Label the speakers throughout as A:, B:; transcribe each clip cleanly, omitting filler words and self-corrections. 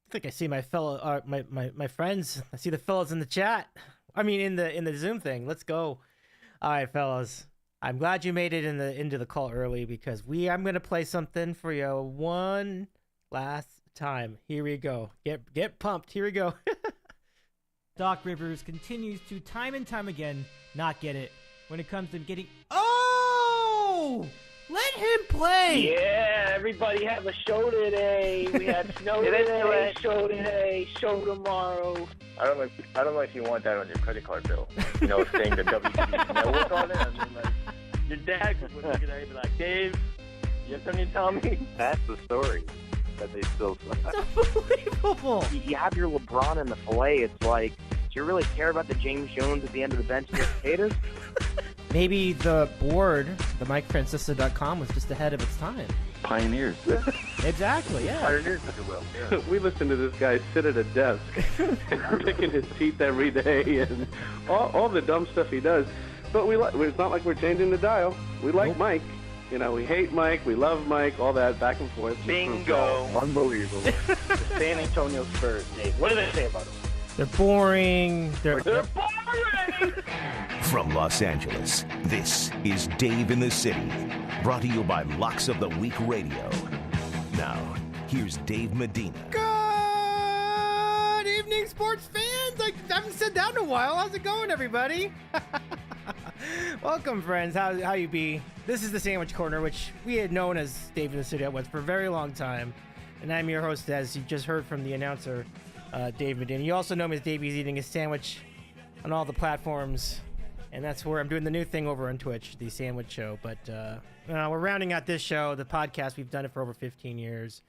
A: I think I see my fellow, my friends. I see the fellas in the chat. I mean, in the Zoom thing. Let's go. All right, fellas. I'm glad you made it into the call early because I'm gonna play something for you one last time. Here we go. Get pumped. Here we go. Doc Rivers continues to time and time again not get it when it comes to getting. Oh! Let him play.
B: Yeah, everybody have a show today. We had snow today, show today, show tomorrow.
C: I don't know if you want that on your credit card bill. You know, saying the WB network on it. I mean, like, your dad would look at that and be like, Dave, you have something to tell me?
D: That's the story that they still say.
A: It's unbelievable.
D: You have your LeBron in the fillet. It's like, do you really care about the James Jones at the end of the bench and the potatoes?
A: Maybe the board, the MikeFrancisco.com, was just ahead of its time.
D: Pioneers.
A: Exactly, yeah.
C: Pioneers, if you will. Yeah.
E: We listen to this guy sit at a desk and picking his teeth every day and all the dumb stuff he does. But it's not like we're changing the dial. We like
A: Nope.
E: Mike. You know, we hate Mike, we love Mike, all that back and forth.
B: Bingo.
C: Unbelievable.
B: The San Antonio Spurs, Dave. What do they say about them?
A: They're boring. They're
B: They're boring!
F: From Los Angeles, this is Dave in the City, brought to you by Locks of the Week Radio. Now, here's Dave Medina.
A: Good evening, sports fans. I haven't said that in a while. How's it going, everybody? Welcome, friends. How you be? This is the Sandwich Corner, which we had known as Dave in the City West for a very long time. And I'm your host, as you just heard from the announcer, Dave Medina. You also know me as Davey's eating a sandwich on all the platforms. And that's where I'm doing the new thing over on Twitch, the Sandwich Show. But we're rounding out this show, the podcast. We've done it for over 15 years.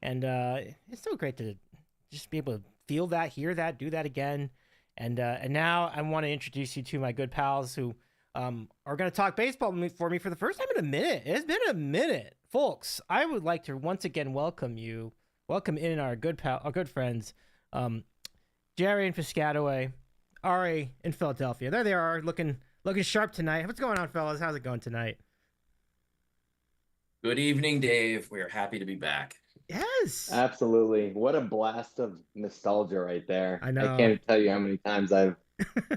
A: And it's so great to just be able to feel that, hear that, do that again. And now I want to introduce you to my good pals who are going to talk baseball for me for the first time in a minute. It's been a minute. Folks, I would like to once again welcome in our good friends, Gerry and Piscataway. Ari in Philadelphia. There they are, looking sharp tonight. What's going on, fellas? How's it going tonight?
G: Good evening, Dave. We are happy to be back.
A: Yes.
H: Absolutely. What a blast of nostalgia right there.
A: I know.
H: I can't tell you how many times I've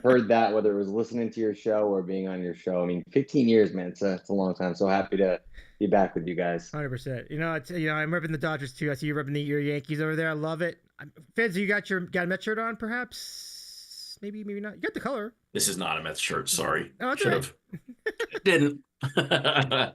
H: heard that, whether it was listening to your show or being on your show. I mean, 15 years, man. It's a long time. So happy to be back with you guys.
A: 100%. I'm repping the Dodgers too. I see you repping your Yankees over there. I love it. Feds, you got a Met shirt on, perhaps? Maybe not. You got the color.
G: This is not a Mets shirt. Sorry.
A: Oh, that's
G: should
A: right.
G: have. Didn't.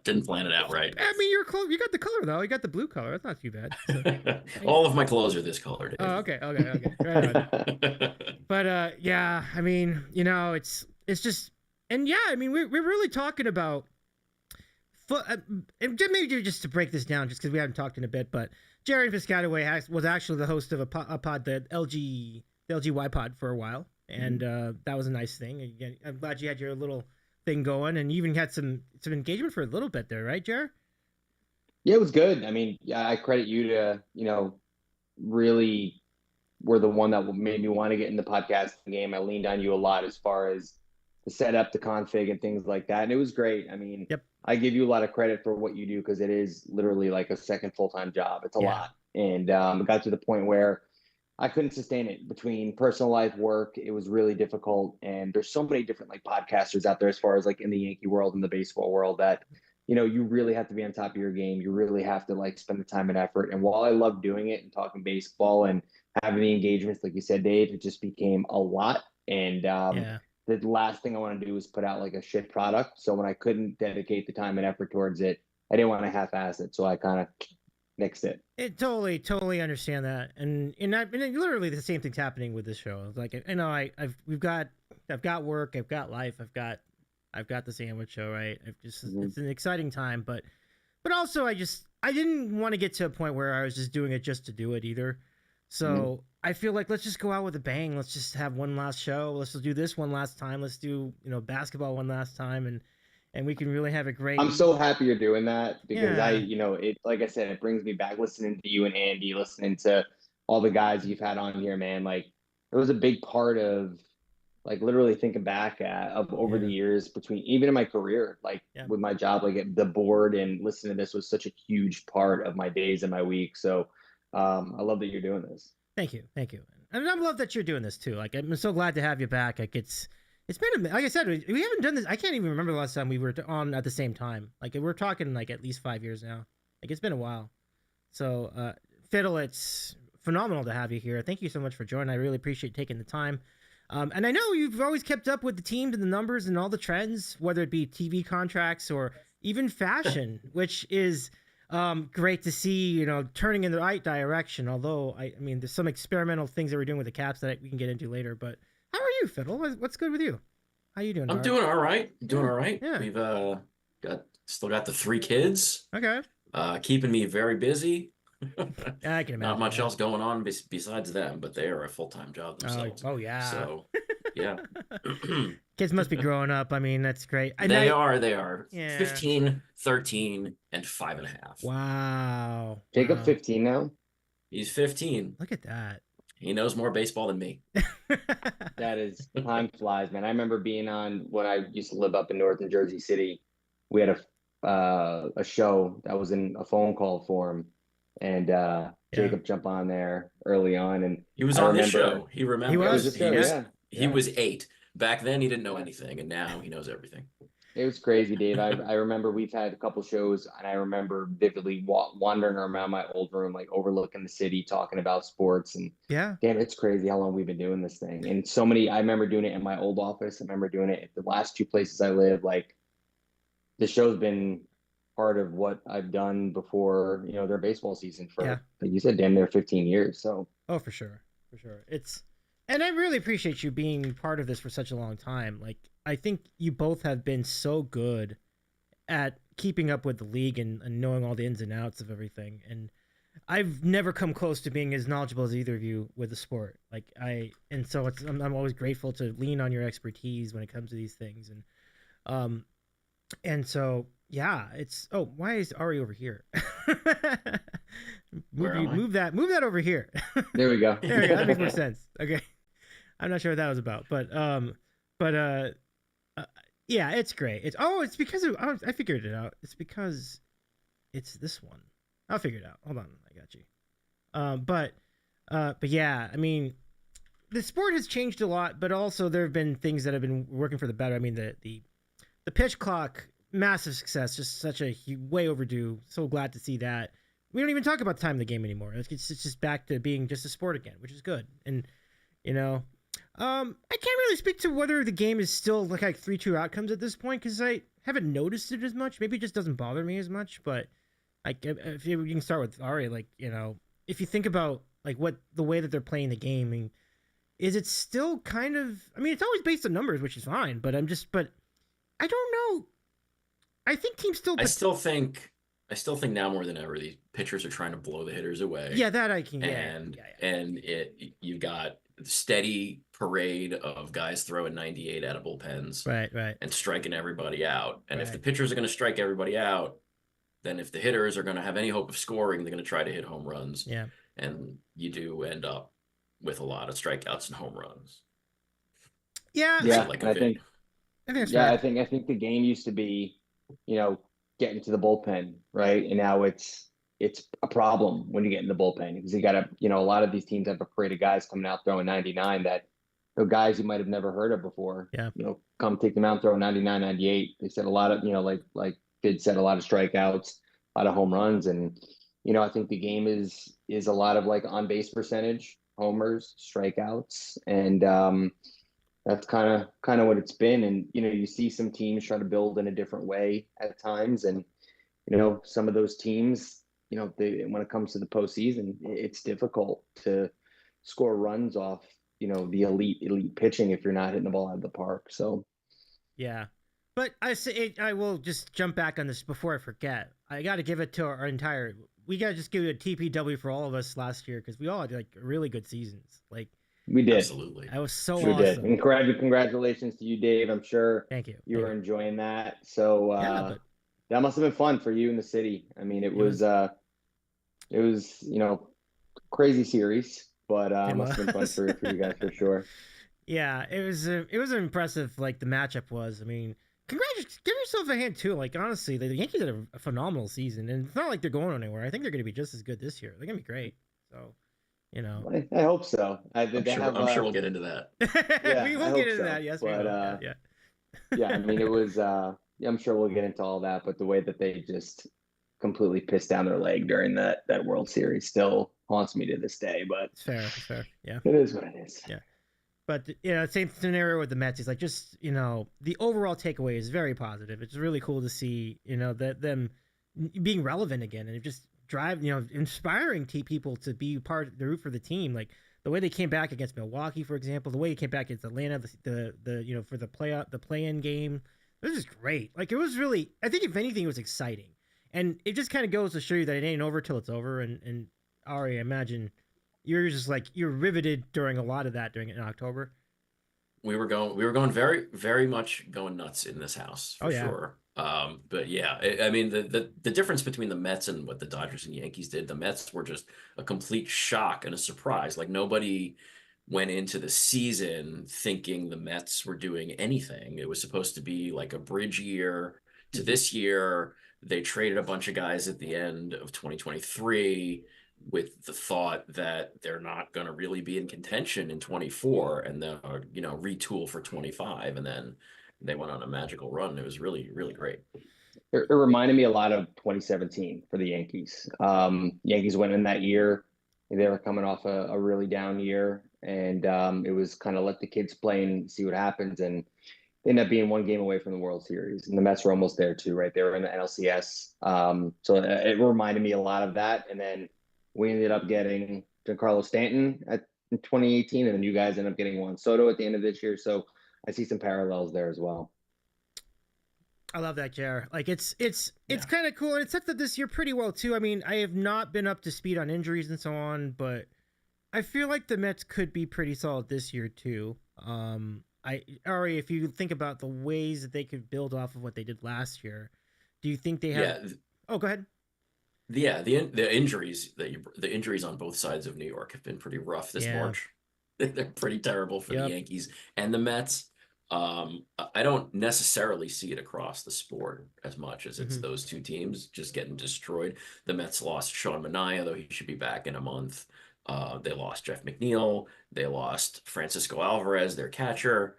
G: Didn't plan it out right.
A: I mean, your clothes. You got the color though. You got the blue color. That's not too bad. So.
G: All of my clothes are this color, Dave.
A: Oh, okay. Right on. But yeah, I mean, it's just, and yeah, I mean, we're really talking about. And maybe just to break this down, just because we haven't talked in a bit, but Gerry Piscataway was actually the host of a pod, the LGY pod for a while. And that was a nice thing. Again, I'm glad you had your little thing going, and you even had some engagement for a little bit there, right, Jer?
H: Yeah, it was good. I mean, yeah, I credit you to, really were the one that made me want to get in the podcasting game. I leaned on you a lot as far as the setup, the config, and things like that. And it was great. I mean,
A: yep.
H: I give you a lot of credit for what you do because it is literally like a second full-time job. It's a lot. And it got to the point where I couldn't sustain it between personal life, work. It was really difficult. And there's so many different podcasters out there as far as in the Yankee world and the baseball world that, you really have to be on top of your game. You really have to spend the time and effort. And while I love doing it and talking baseball and having the engagements, like you said, Dave, it just became a lot. And the last thing I want to do is put out a shit product. So when I couldn't dedicate the time and effort towards it, I didn't want to half-ass it. So I kind of nixed it.
A: It totally understand that, and literally the same thing's happening with this show. I've got work, I've got life, I've got the Sandwich Show, right? It's an exciting time, but also I didn't want to get to a point where I was just doing it just to do it either. So I feel like let's just go out with a bang. Let's just have one last show. Let's just do this one last time. Let's do basketball one last time, and we can really have a great.
H: I'm so happy you're doing that because it, like I said, it brings me back listening to you and Andy, listening to all the guys you've had on here, man. It was a big part of literally thinking back over the years between, even in my career, with my job, the board and listening to this was such a huge part of my days and my week. So I love that you're doing this.
A: Thank you. And I love that you're doing this too. Like, I'm so glad to have you back. Like, it's been like I said, we haven't done this. I can't even remember the last time we were on at the same time. Like, we're talking like at least 5 years now. Like, it's been a while. So, Fiddle, it's phenomenal to have you here. Thank you so much for joining. I really appreciate taking the time. And I know you've always kept up with the teams and the numbers and all the trends, whether it be TV contracts or even fashion, which is great to see, you know, turning in the right direction. Although, I mean, there's some experimental things that we're doing with the Caps that we can get into later. But how are you, Fiddle? What's good with you? How you doing?
G: I'm doing all right.
A: Yeah.
G: We've still got the 3 kids.
A: Okay.
G: Keeping me very busy.
A: I can imagine.
G: Not much else going on besides them, but they are a full-time job themselves.
A: Oh yeah.
G: So, yeah.
A: Kids must be growing up. I mean, that's great.
G: They are.
A: Yeah.
G: 15, 13, and 5.5.
A: Wow.
H: Jacob,
A: Wow.
H: 15 now.
G: He's 15.
A: Look at that.
G: He knows more baseball than me.
H: That is, time flies, man. I remember being on when I used to live up in northern Jersey City. We had a show that was in a phone call form, and Jacob jumped on there early on, and
G: he was on the show. He remembers. He was 8. Back then, he didn't know anything, and now he knows everything.
H: It was crazy, Dave. I remember we've had a couple shows, and I remember vividly wandering around my old room, like overlooking the city, talking about sports. And
A: damn,
H: it's crazy how long we've been doing this thing. And so many, I remember doing it in my old office. I remember doing it at the last 2 places I live. Like, the show's been part of what I've done before, you know, their baseball season for, like you said, damn near 15 years. So,
A: oh, for sure. And I really appreciate you being part of this for such a long time. Like, I think you both have been so good at keeping up with the league and knowing all the ins and outs of everything. And I've never come close to being as knowledgeable as either of you with the sport. Like, so I'm always grateful to lean on your expertise when it comes to these things. And so, yeah, why is Ari over here? Move that over here.
H: There we go.
A: That makes more sense. Okay. I'm not sure what that was about, but yeah, it's great. It's because I figured it out. It's because it's this one. I'll figure it out. Hold on, I got you. But yeah, I mean, the sport has changed a lot, but also there have been things that have been working for the better. I mean, the pitch clock, massive success, just such a way overdue. So glad to see that. We don't even talk about the time of the game anymore. It's just back to being just a sport again, which is good. And you know, I can't really speak to whether the game is still like 3-2 outcomes at this point because I haven't noticed it as much. Maybe it just doesn't bother me as much. But like, if you can start with Ari, like, you know, if you think about like what the way that they're playing the game, I mean, is it still kind of? I mean, it's always based on numbers, which is fine. But I don't know. I think teams still.
G: I still think now more than ever, these pitchers are trying to blow the hitters away.
A: Yeah, that I can.
G: And you've got steady parade of guys throwing 98 out of bullpens,
A: right,
G: and striking everybody out. And if the pitchers are going to strike everybody out, then if the hitters are going to have any hope of scoring, they're going to try to hit home runs.
A: Yeah,
G: and you do end up with a lot of strikeouts and home runs.
H: Yeah, I think the game used to be, you know, getting to the bullpen, right? And now it's a problem when you get in the bullpen because you got to, you know, a lot of these teams have a parade of guys coming out throwing 99 that are guys you might have never heard of before.
A: Yeah.
H: You know, come take them out throwing 99, 98. They said a lot of, you know, like Bid said, a lot of strikeouts, a lot of home runs. And, you know, I think the game is a lot of like on base percentage, homers, strikeouts. And that's kind of what it's been. And, you know, you see some teams try to build in a different way at times. And, you know, some of those teams, you know, when it comes to the postseason, it's difficult to score runs off, you know, the elite pitching if you're not hitting the ball out of the park. So,
A: yeah. But I will just jump back on this before I forget. I got to give it to we got to just give it a TPW for all of us last year because we all had like really good seasons. Like,
H: we did.
G: Absolutely.
A: I was so
H: sure
A: awesome.
H: Did. And congratulations to you, Dave. I'm sure
A: Thank you.
H: You were enjoying that. So that must have been fun for you in the city. I mean, it was you know, crazy series, but must have been fun for you guys for sure.
A: Yeah, it was impressive. Like the matchup was. I mean, congratulations, give yourself a hand too. Like honestly, the Yankees had a phenomenal season, and it's not like they're going anywhere. I think they're going to be just as good this year. They're going to be great. So, You know,
H: I hope so.
G: I'm sure we'll get into that.
H: Yeah,
A: we
H: I
A: will
H: hope
A: get into
H: so.
A: that. Yes,
H: But
A: we will. Yeah.
H: yeah, I mean, it was. Yeah, I'm sure we'll get into all that, but the way that they just completely pissed down their leg during that World Series still haunts me to this day. But
A: It's fair. It's fair. Yeah.
H: it is what it is.
A: Yeah. But same scenario with the Mets. It's like just the overall takeaway is very positive. It's really cool to see that them being relevant again and just inspiring people to be the root for the team. Like the way they came back against Milwaukee, for example, the way they came back against Atlanta, for the play-in game. It was just great. Like it was really. I think if anything, it was exciting, and it just kind of goes to show you that it ain't over till it's over. And Ari, I imagine. You're just like you're riveted during a lot of that in October.
G: We were going very, very much going nuts in this house for sure. But yeah, I mean the difference between the Mets and what the Dodgers and Yankees did, the Mets were just a complete shock and a surprise. Like nobody went into the season thinking the Mets were doing anything. It was supposed to be like a bridge year to this year. They traded a bunch of guys at the end of 2023. With the thought that they're not going to really be in contention in 24 and then, retool for 25. And then they went on a magical run. It was really, really great.
H: It reminded me a lot of 2017 for the Yankees. Yankees went in that year. They were coming off a really down year. And it was kind of let the kids play and see what happens. And they ended up being one game away from the World Series. And the Mets were almost there too, right? They were in the NLCS. So it reminded me a lot of that. And then we ended up getting Giancarlo Stanton in 2018, and then you guys end up getting Juan Soto at the end of this year. So I see some parallels there as well.
A: I love that, Jer. Like it's kind of cool, and it sets up this year pretty well too. I mean, I have not been up to speed on injuries and so on, but I feel like the Mets could be pretty solid this year too. Ari, if you think about the ways that they could build off of what they did last year, do you think they have?
G: Yeah.
A: Oh, go ahead.
G: Yeah, the injuries the injuries on both sides of New York have been pretty rough this March. They're pretty terrible for the Yankees and the Mets. I don't necessarily see it across the sport as much as it's those two teams just getting destroyed. The Mets lost Sean Manaea, though he should be back in a month. They lost Jeff McNeil. They lost Francisco Alvarez, their catcher,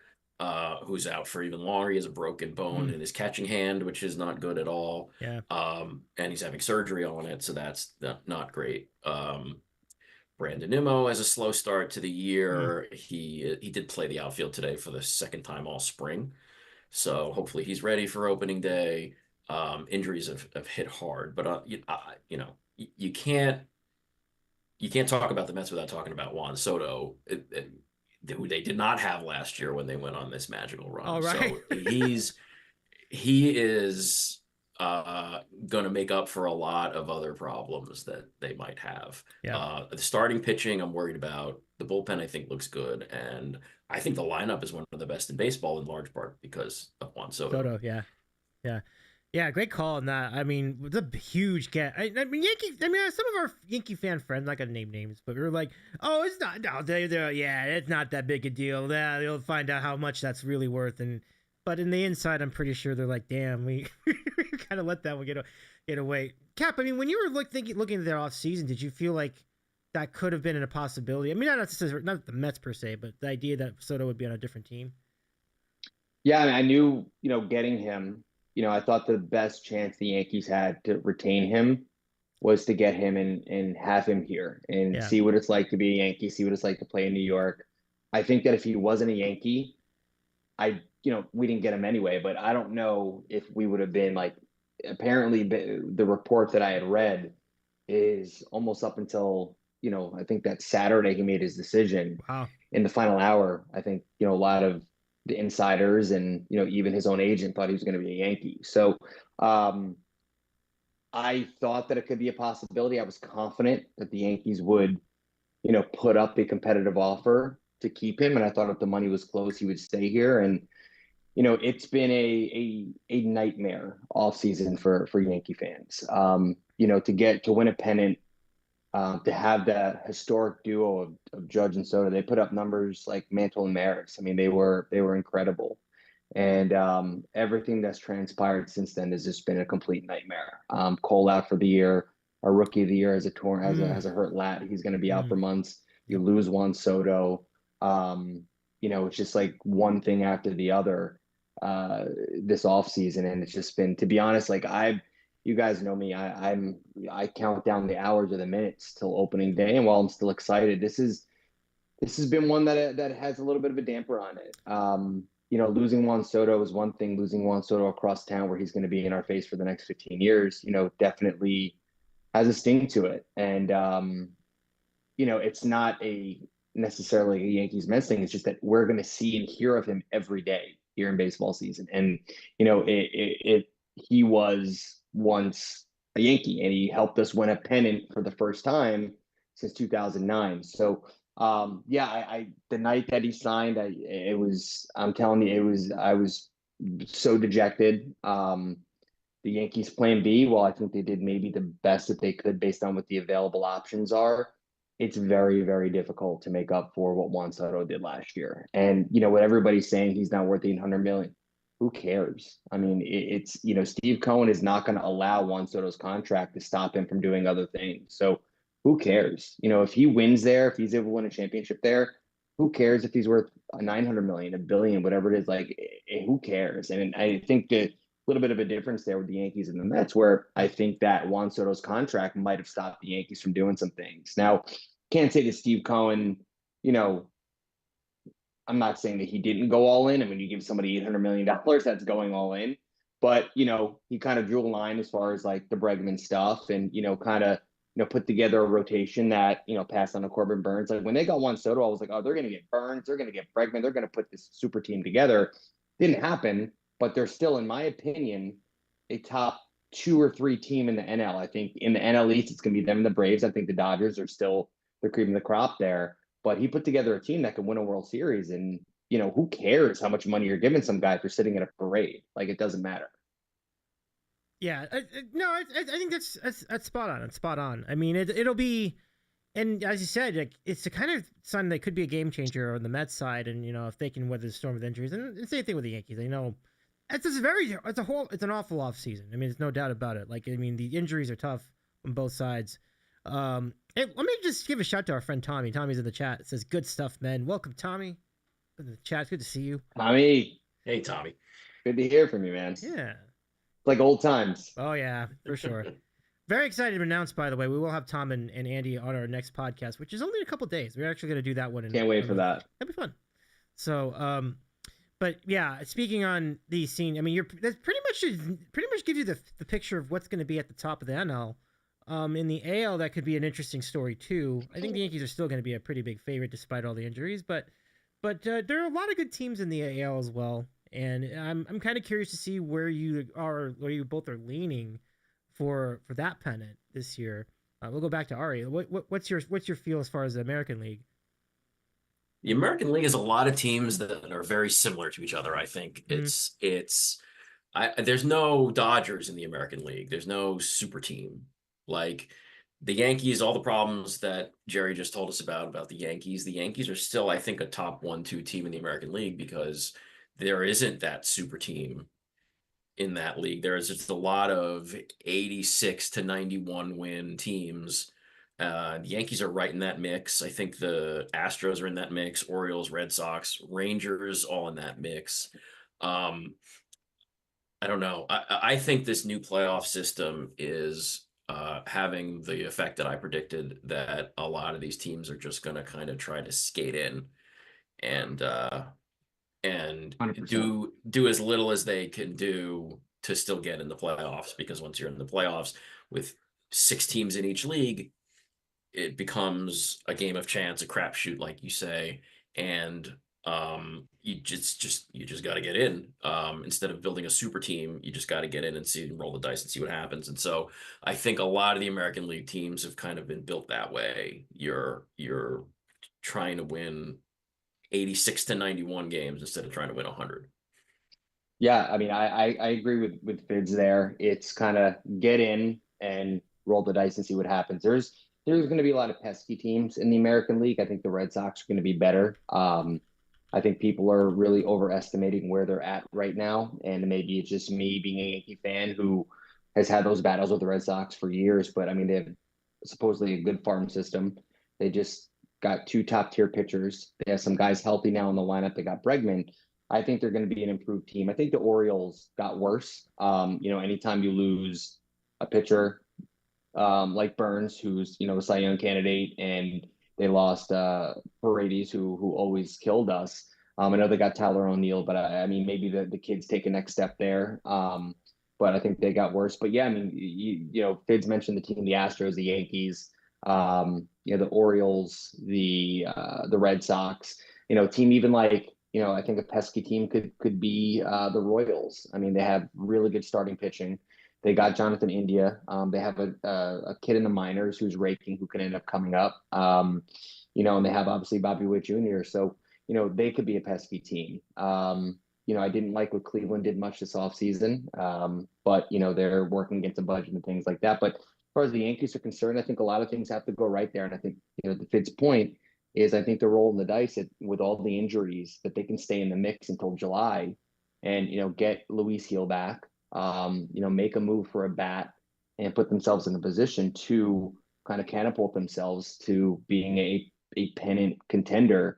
G: who's out for even longer. He has a broken bone in his catching hand, which is not good at all.
A: Yeah.
G: And he's having surgery on it, so that's not great. Brandon Nimmo has a slow start to the year. He did play the outfield today for the second time all spring, so hopefully he's ready for opening day. Injuries have hit hard, but you can't talk about the Mets without talking about Juan Soto, who they did not have last year when they went on this magical run.
A: All right.
G: So he is going to make up for a lot of other problems that they might have.
A: Yeah.
G: The starting pitching, I'm worried about. The bullpen, I think, looks good, and I think the lineup is one of the best in baseball in large part because of Juan Soto.
A: Yeah, great call on that. I mean, the huge gap. I mean, Yankees. I mean, some of our Yankee fan friends, not gonna name names, but we were like, "Oh, it's not. No, it's not that big a deal. Yeah, they'll find out how much that's really worth." But in the inside, I'm pretty sure they're like, "Damn, we kind of let that one get away." Cap, I mean, when you were looking at their off season, did you feel like that could have been a possibility? I mean, not the Mets per se, but the idea that Soto would be on a different team.
H: Yeah, I mean, I knew, getting him. I thought the best chance the Yankees had to retain him was to get him and have him here and see what it's like to be a Yankee, see what it's like to play in New York. I think that if he wasn't a Yankee, we didn't get him anyway, but I don't know if we would have been like, apparently the report that I had read is almost up until, I think that Saturday he made his decision.
A: Wow.
H: In the final hour. I think, a lot of the insiders and, even his own agent thought he was going to be a Yankee. So I thought that it could be a possibility. I was confident that the Yankees would, put up a competitive offer to keep him. And I thought if the money was close, he would stay here. And, it's been a nightmare off season for Yankee fans. To win a pennant, to have that historic duo of Judge and Soto, they put up numbers like Mantle and Maris. I mean, they were incredible, and everything that's transpired since then has just been a complete nightmare. Cole out for the year, our rookie of the year has a hurt lat. He's going to be out for months. You lose Juan Soto. It's just like one thing after the other this offseason. And it's just been, to be honest, like you guys know me, I count down the hours or the minutes till opening day. And while I'm still excited, this has been one that has a little bit of a damper on it. Losing Juan Soto is one thing. Losing Juan Soto across town, where he's going to be in our face for the next 15 years, definitely has a sting to it. And it's not necessarily a Yankees Mets thing. It's just that we're going to see and hear of him every day here in baseball season. And he was once a Yankee, and he helped us win a pennant for the first time since 2009. So the night that he signed, I'm telling you, I was so dejected. The Yankees plan B, well, I think they did maybe the best that they could based on what the available options are. It's very, very difficult to make up for what Juan Soto did last year. And, what everybody's saying, he's not worth $800 million. Who cares? I mean, it's Steve Cohen is not going to allow Juan Soto's contract to stop him from doing other things. So who cares? If he wins there, if he's able to win a championship there, who cares if he's worth $900 million, $1 billion, whatever it is? Like, who cares? And I think that a little bit of a difference there with the Yankees and the Mets, where I think that Juan Soto's contract might have stopped the Yankees from doing some things. Now, can't say to Steve Cohen, I'm not saying that he didn't go all in. I mean, you give somebody $800 million, that's going all in. But, he kind of drew a line as far as like the Bregman stuff and, kind of, put together a rotation that, passed on to Corbin Burns. Like when they got Juan Soto, I was like, oh, they're going to get Burns. They're going to get Bregman. They're going to put this super team together. Didn't happen, but they're still, in my opinion, a top 2 or 3 team in the NL. I think in the NL East, it's going to be them and the Braves. I think the Dodgers are still the cream of the crop there. But he put together a team that could win a World Series. And, who cares how much money you're giving some guy for sitting at a parade? Like, it doesn't matter.
A: Yeah, I think that's spot on. It's spot on. I mean, it'll be, and as you said, like, it's the kind of sign that could be a game changer on the Mets side, and if they can weather the storm with injuries, and same thing with the Yankees. It's an awful off season. I mean, there's no doubt about it. Like, I mean, the injuries are tough on both sides. Hey, let me just give a shout to our friend Tommy. Tommy's in the chat. It says, "Good stuff, man." Welcome, Tommy. In the chat, good to see you.
H: Tommy,
G: hey, Tommy.
H: Good to hear from you, man.
A: Yeah.
H: Like old times.
A: Oh, yeah, for sure. Very excited to announce, by the way, we will have Tom and Andy on our next podcast, which is only a couple days. We're actually going to do that one.
H: Can't wait for that.
A: That'll be fun. So, but yeah, speaking on the scene, I mean, that pretty much gives you the picture of what's going to be at the top of the NL. In the AL, that could be an interesting story too. I think the Yankees are still going to be a pretty big favorite despite all the injuries, but there are a lot of good teams in the AL as well. And I'm kind of curious to see where you both are leaning for that pennant this year. We'll go back to Ari. What's your feel as far as the American League?
G: The American League has a lot of teams that are very similar to each other. I think there's no Dodgers in the American League. There's no super team. Like the Yankees, all the problems that Jerry just told us about the Yankees are still, I think, a top 1-2 team in the American League because there isn't that super team in that league. There is just a lot of 86 to 91 win teams. The Yankees are right in that mix. I think the Astros are in that mix, Orioles, Red Sox, Rangers, all in that mix. I don't know. I think this new playoff system is having the effect that I predicted, that a lot of these teams are just going to kind of try to skate in and 100%. do as little as they can do to still get in the playoffs, because once you're in the playoffs with 6 teams in each league, it becomes a game of chance, a crapshoot, like you say, and you just got to get in. Instead of building a super team, you just got to get in and roll the dice and see what happens. And so I think a lot of the American League teams have kind of been built that way. You're trying to win 86 to 91 games instead of trying to win 100.
H: Yeah, I mean, I agree with Fids there. It's kind of get in and roll the dice and see what happens. There's going to be a lot of pesky teams in the American League. I think the Red Sox are going to be better. I think people are really overestimating where they're at right now, and maybe it's just me being a Yankee fan who has had those battles with the Red Sox for years. But I mean, they have supposedly a good farm system. They just got 2 top-tier pitchers. They have some guys healthy now in the lineup. They got Bregman. I think they're going to be an improved team. I think the Orioles got worse. Anytime you lose a pitcher like Burns, who's, a Cy Young candidate, and they lost Paredes, who always killed us. I know they got Tyler O'Neill, but I mean, maybe the kids take a next step there. But I think they got worse. But yeah, I mean, Fids mentioned the team, the Astros, the Yankees, the Orioles, the Red Sox, team even like, I think a pesky team could be the Royals. I mean, they have really good starting pitching. They got Jonathan India. They have a kid in the minors who's raking, who can end up coming up. And they have obviously Bobby Witt Jr. So, they could be a pesky team. I didn't like what Cleveland did much this offseason, but, they're working against a budget and things like that. But as far as the Yankees are concerned, I think a lot of things have to go right there. And I think, the Fitz point is I think they're rolling the dice with all the injuries that they can stay in the mix until July and, get Luis Gil back, make a move for a bat and put themselves in a position to kind of catapult themselves to being a pennant contender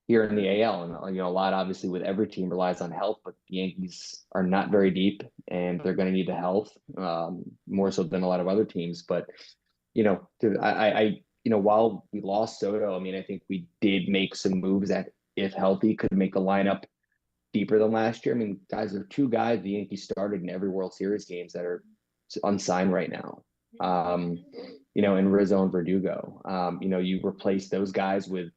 H: here in the AL. And, a lot obviously with every team relies on health, but the Yankees are not very deep and they're going to need the health more so than a lot of other teams. But, while we lost Soto, I mean, I think we did make some moves that, if healthy, could make the lineup deeper than last year. I mean, guys, there are 2 guys the Yankees started in every World Series games that are unsigned right now. In Rizzo and Verdugo. You replace those guys with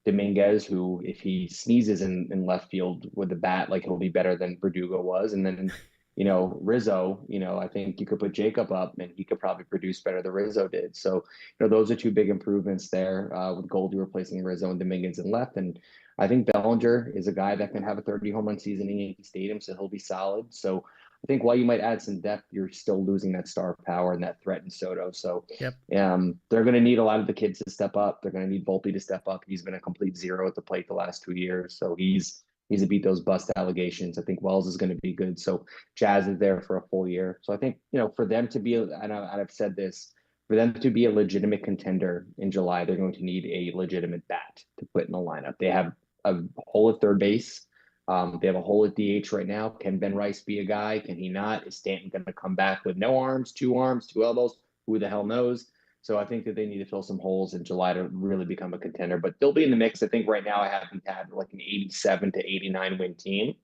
H: Dominguez, who, if he sneezes in left field with the bat, like, he'll be better than Verdugo was. And then, Rizzo, I think you could put Jacob up and he could probably produce better than Rizzo did. So, those are 2 big improvements there, with Goldie replacing Rizzo and Dominguez in left. And I think Bellinger is a guy that can have a 30 home run season in Yankee Stadium, so he'll be solid. So I think while you might add some depth, you're still losing that star power and that threat in Soto. So
A: Yep.
H: They're going to need a lot of the kids to step up. They're going to need Volpe to step up. He's been a complete zero at the plate the last 2 years. So he's to beat those bust allegations. I think Wells is going to be good. So Jazz is there for a full year. So I think, for them to be, and I've said this, for them to be a legitimate contender in July, they're going to need a legitimate bat to put in the lineup. They have a hole at third base. They have a hole at DH right now. Can Ben Rice be a guy? Can he not? Is Stanton going to come back with no arms, 2 arms, 2 elbows? Who the hell knows? So I think that they need to fill some holes in July to really become a contender. But they'll be in the mix. I think right now I haven't had like an 87 to 89 win team.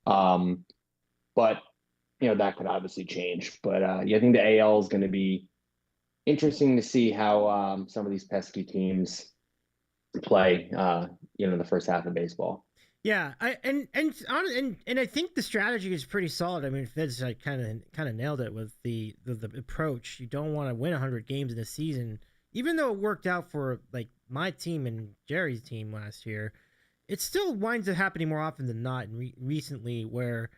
H: But, that could obviously change. But I think the AL is going to be interesting to see how some of these pesky teams play, in the first half of baseball.
A: Yeah, I think the strategy is pretty solid. I mean, Fed's like kind of nailed it with the approach. You don't want to win 100 games in a season, even though it worked out for like my team and Jerry's team last year. It still winds up happening more often than not. And recently, where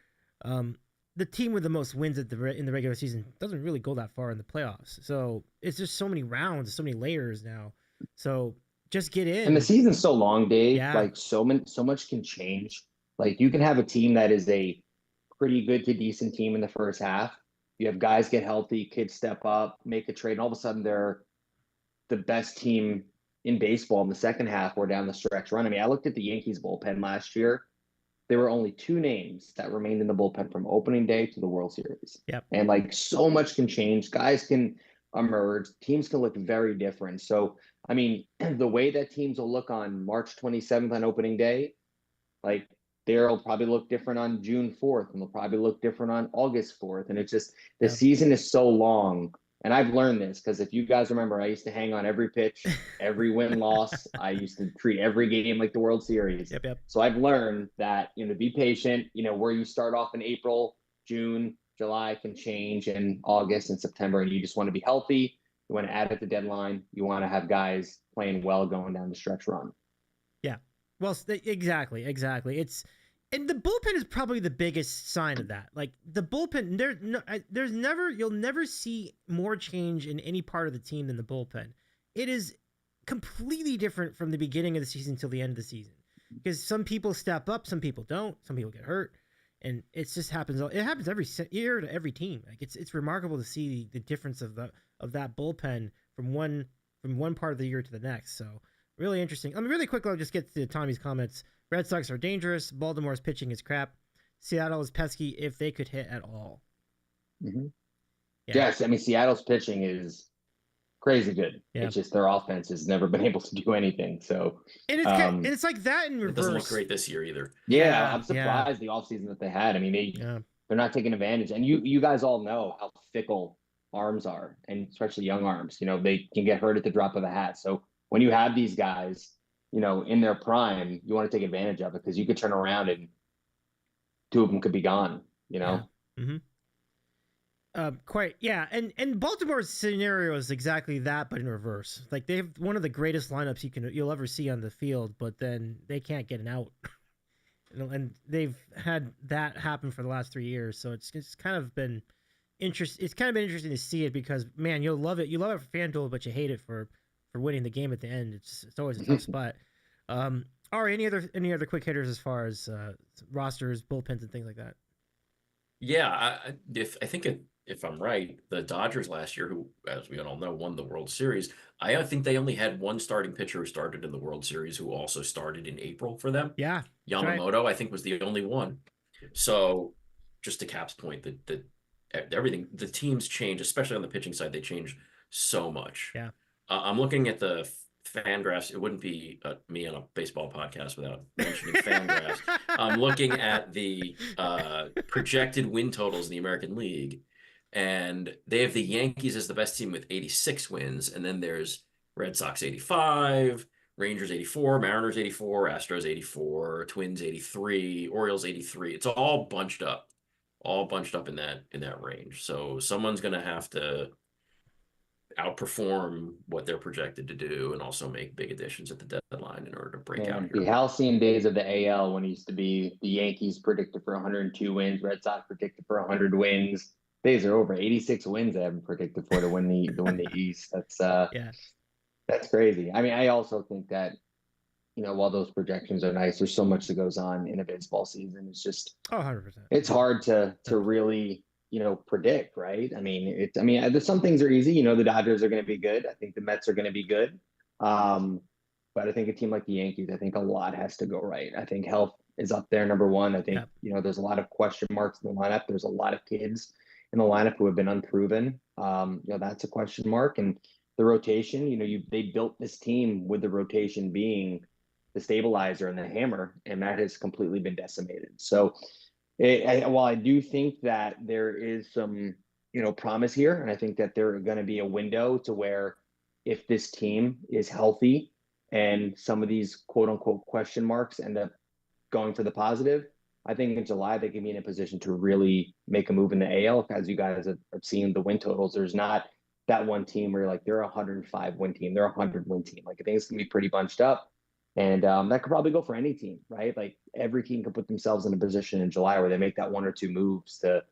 A: the team with the most wins in the regular season doesn't really go that far in the playoffs. So it's just so many rounds, so many layers now. So just get in.
H: And the season's so long, Dave.
A: Yeah.
H: Like so much can change. Like you can have a team that is a pretty good to decent team in the first half. You have guys get healthy, kids step up, make a trade, and all of a sudden they're the best team in baseball in the second half or down the stretch run. I mean, I looked at the Yankees bullpen last year. There were only 2 names that remained in the bullpen from opening day to the World Series.
A: Yep.
H: And like so much can change. Guys can emerge. Teams can look very different. So, I mean, the way that teams will look on March 27th on opening day, like they'll probably look different on June 4th and they'll probably look different on August 4th. And it's just, the season is so long. And I've learned this because if you guys remember, I used to hang on every pitch, every win-loss. I used to treat every game like the World Series.
A: Yep.
H: So I've learned that, be patient, where you start off in April, June, July can change in August and September, and you just want to be healthy. You want to add at the deadline. You want to have guys playing well going down the stretch run.
A: Yeah. Well, exactly. And the bullpen is probably the biggest sign of that. Like the bullpen, you'll never see more change in any part of the team than the bullpen. It is completely different from the beginning of the season till the end of the season because some people step up, some people don't, some people get hurt. And it just happens. It happens every year to every team. Like it's remarkable to see the difference of that bullpen from one part of the year to the next. So really interesting. I mean, really quick, I'll just get to Tommy's comments. Red Sox are dangerous. Baltimore's pitching is crap. Seattle is pesky if they could hit at all.
H: Mm-hmm.
A: Yeah.
H: Yes, I mean, Seattle's pitching is crazy good.
A: Yeah.
H: It's just their offense has never been able to do anything. So,
A: and it's like that in reverse.
G: It doesn't look great this year either.
H: Yeah, I'm surprised the offseason that they had. I mean, they're not taking advantage. And you guys all know how fickle arms are, and especially young arms. You know, they can get hurt at the drop of a hat. So when you have these guys, you know, in their prime, you want to take advantage of it because you could turn around and two of them could be gone, you know?
A: Yeah. Mm-hmm. And Baltimore's scenario is exactly that, but in reverse. Like they have one of the greatest lineups you'll ever see on the field, but then they can't get an out, and they've had that happen for the last 3 years. So it's kind of been interesting. It's kind of been interesting to see it because man, you'll love it. You love it for FanDuel, but you hate it for winning the game at the end. It's always a tough spot. All right, any other quick hitters as far as rosters, bullpens, and things like that?
G: Yeah, I think if I'm right, the Dodgers last year, who, as we all know, won the World Series, I think they only had one starting pitcher who started in the World Series who also started in April for them.
A: Yeah.
G: Yamamoto, right. I think, was the only one. So just to Cap's point, that everything, the teams change, especially on the pitching side, they change so much.
A: Yeah.
G: I'm looking at the FanGraphs. It wouldn't be me on a baseball podcast without mentioning FanGraphs. I'm looking at the projected win totals in the American League, and they have the Yankees as the best team with 86 wins, and then there's Red Sox 85, Rangers 84, Mariners 84, Astros 84, Twins 83, Orioles 83. It's all bunched up in that range. So someone's going to have to outperform what they're projected to do and also make big additions at the deadline in order to break out here.
H: The halcyon days of the AL, when it used to be the Yankees predicted for 102 wins, Red Sox predicted for 100 wins. Days are over. 86 wins they haven't predicted for to win the East. That's crazy. I mean, I also think that, you know, while those projections are nice, there's so much that goes on in a baseball season. It's just
A: 100%.
H: It's hard to really, you know, predict, right? I mean, there's some things are easy. You know, the Dodgers are going to be good. I think the Mets are going to be good. But I think a team like the Yankees, I think a lot has to go right. I think health is up there, number one. I think, you know, there's a lot of question marks in the lineup. There's a lot of kids in the lineup who have been unproven. You know, that's a question mark. And the rotation, you know, they built this team with the rotation being the stabilizer and the hammer, and that has completely been decimated. So while I do think that there is some, you know, promise here, and I think that there's going to be a window to where if this team is healthy and some of these quote unquote question marks end up going for the positive, I think in July they can be in a position to really make a move in the AL. As you guys have seen the win totals, there's not that one team where you're like, they're a 105 win team, they're a 100 win team. Like I think it's going to be pretty bunched up. And that could probably go for any team, right? Like every team can put themselves in a position in July where they make that one or two moves to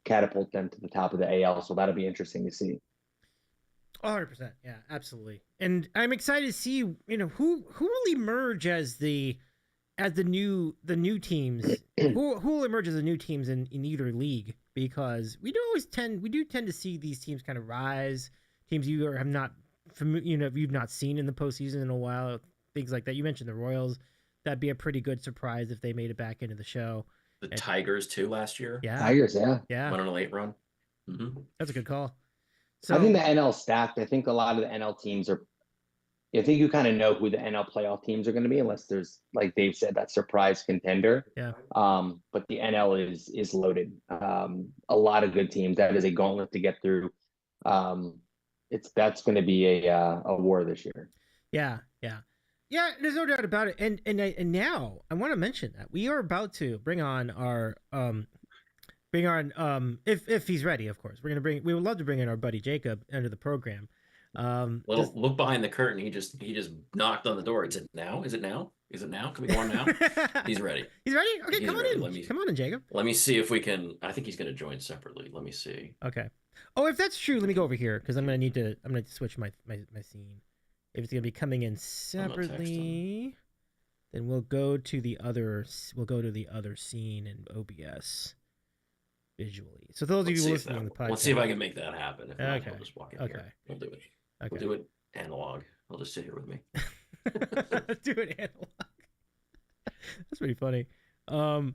H: catapult them to the top of the AL. So that'll be interesting to see.
A: 100%. Yeah, absolutely. And I'm excited to see, you know, who will emerge as the new teams. who will emerge as the new teams in either league, because we do tend to see these teams kind of rise, teams you have not, you know, you've not seen in the postseason in a while. Things like that. You mentioned the Royals. That'd be a pretty good surprise if they made it back into the show.
G: The Tigers too last year.
A: Yeah,
H: Tigers.
A: Yeah.
G: Went on a late run. Mm-hmm.
A: That's a good call. So
H: I think the NL stacked. I think a lot of the NL teams are. I think you kind of know who the NL playoff teams are going to be, unless there's, like Dave said, that surprise contender.
A: Yeah.
H: But the NL is loaded. A lot of good teams. That is a gauntlet to get through. That's going to be a war this year.
A: Yeah. There's no doubt about it. And now I want to mention that we are about to bring on our if he's ready, of course. We would love to bring in our buddy Jacob into the program.
G: Look behind the curtain. He just knocked on the door. Is it now? Can we go on now? He's ready.
A: He's ready? Okay,
G: He's
A: come
G: ready.
A: on in. Come on in, Jacob.
G: Let me see if we can. I think he's going to join separately. Let me see.
A: Okay. Oh, if that's true, let me go over here because I'm going to switch my scene. If it's going to be coming in separately, then we'll go to the other scene in OBS visually. So those of you listening to the podcast,
G: let's see if I can make that happen. If not,
A: okay.
G: I'll just walk in
A: Okay.
G: here. We'll do it.
A: Okay.
G: We'll do it analog. I'll just sit here with me.
A: Do it analog. That's pretty funny. But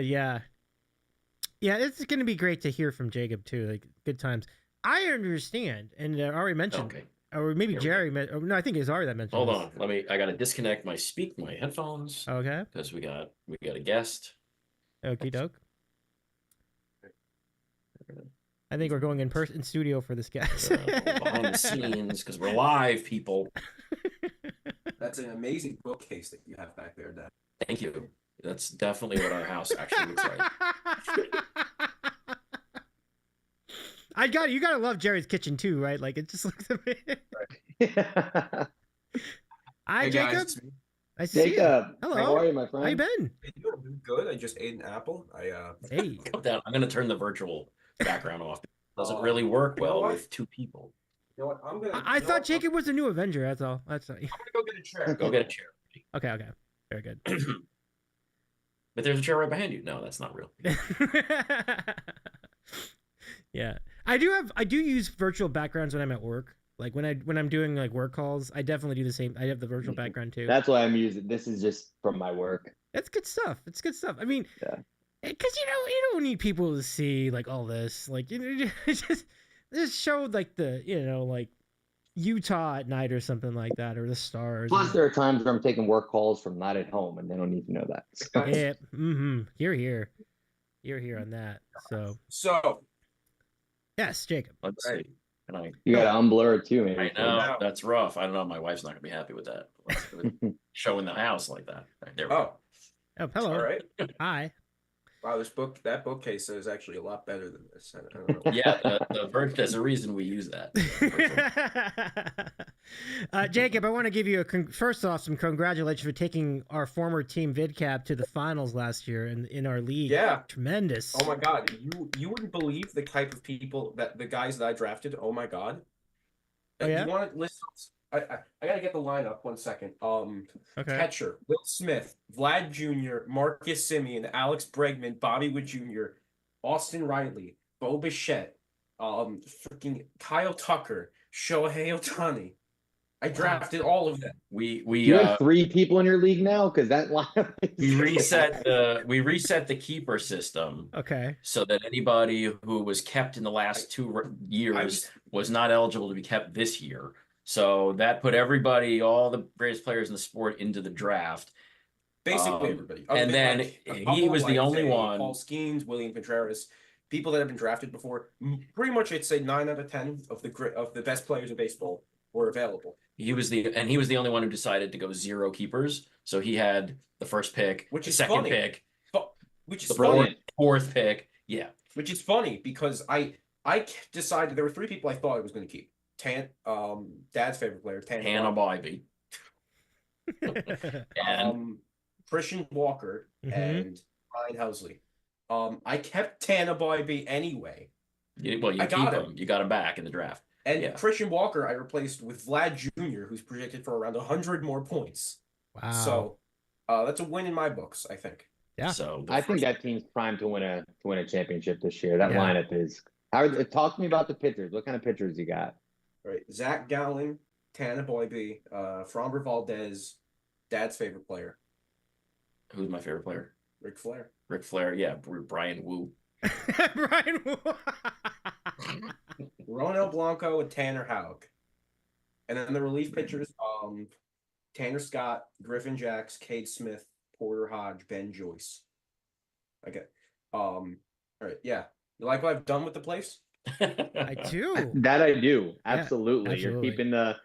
A: yeah, it's going to be great to hear from Jacob too. Like good times. I understand, and already mentioned,
G: Okay.
A: or maybe
G: Here we
A: Jerry. No, I think it was Ari that mentioned.
G: Hold
A: this.
G: on. I got to disconnect my headphones.
A: Okay.
G: Because we got a guest.
A: Okie doke. I think we're going in studio for this guest.
G: Behind the scenes, because we're live, people.
I: That's an amazing bookcase that you have back there, Dad.
G: Thank you. That's definitely what our house actually looks like.
A: You gotta love Jerry's kitchen too, right? Like it just looks amazing. Hi, Jacob.
I: Guys,
A: Nice to see you.
H: Jacob,
A: Hello.
H: how are you, my friend?
A: How you been?
I: I'm good. I just ate an apple.
A: Hey.
G: I'm going to turn the virtual background off. It doesn't really work well with two people.
I: You know what? I'm gonna.
A: I thought Jacob was the new Avenger. That's all.
I: I'm gonna go get a chair.
G: Go get a chair.
A: Okay. Very good.
G: But there's a chair right behind you. No, that's not real.
A: Yeah, I do use virtual backgrounds when I'm at work. Like when I'm doing like work calls, I definitely do the same. I have the virtual background too.
H: That's why I'm using. This is just from my work.
A: It's good stuff. I mean,
H: yeah.
A: Because you don't need people to see like all this. Like just show like the like Utah at night or something like that, or the stars.
H: Plus, there are times where I'm taking work calls from not at home, and they don't need to know that. So.
A: Yeah. Mm-hmm. You're here on that. So. Yes, Jacob.
G: Let's see.
H: You got to unblur it too, man.
G: I know that's rough. I don't know. My wife's not gonna be happy with that. Showing the house like that. Right, there we go.
A: Oh, hello.
I: All right.
A: Hi.
I: Wow, that bookcase is actually a lot better than this. I don't know.
G: Yeah, there's a reason we use that.
A: Jacob, I want to give you first off some congratulations for taking our former team VidCap to the finals last year in our league.
I: Yeah,
A: tremendous.
I: Oh my God, you wouldn't believe the type of people the guys that I drafted. Oh my God.
A: Oh yeah.
I: You want to listen? I gotta get the lineup. 1 second.
A: Okay.
I: Catcher: Will Smith, Vlad Jr., Marcus Simeon, Alex Bregman, Bobby Wood Jr., Austin Riley, Bo Bichette, freaking Kyle Tucker, Shohei Ohtani. I drafted all of them.
H: You have 3 people in your league now because that lineup.
G: We reset the keeper system.
A: Okay.
G: So that anybody who was kept in the last 2 years was not eligible to be kept this year. So that put everybody, all the greatest players in the sport, into the draft.
I: Basically everybody.
G: And then he was the only one.
I: Paul Skeens, William Contreras, people that have been drafted before. Pretty much, I'd say 9 out of 10 of the best players in baseball were available.
G: He was the only one who decided to go 0 keepers. So he had the first pick,
I: which is
G: second
I: funny.
G: pick,
I: which is
G: the
I: funny.
G: fourth pick. Yeah,
I: which is funny because I decided there were 3 people I thought I was going to keep. Dad's favorite player,
G: Hannah Bybee,
I: and Christian Walker and Ryan Helsley. I kept Tana Bybee anyway.
G: You got him back in the draft.
I: And Christian Walker I replaced with Vlad Jr., who's projected for around 100 more points.
A: Wow.
I: So that's a win in my books, I think.
A: Yeah.
G: So
H: I think that team's primed to win a championship this year. That lineup is. Talk to me about the pitchers. What kind of pitchers you got?
I: All right, Zach Gallen, Tana Bybee, Framber Valdez, Dad's favorite player.
G: Who's my favorite player?
I: Ric Flair.
G: Ric Flair, yeah. Brian Wu.
A: Brian Wu.
I: Ronel Blanco and Tanner Houck. And then the relief pitchers, Tanner Scott, Griffin Jacks, Cade Smith, Porter Hodge, Ben Joyce. Okay. All right, yeah. You like what I've done with the place?
A: I do.
H: That I do. Absolutely.
A: Yeah,
H: You're keeping the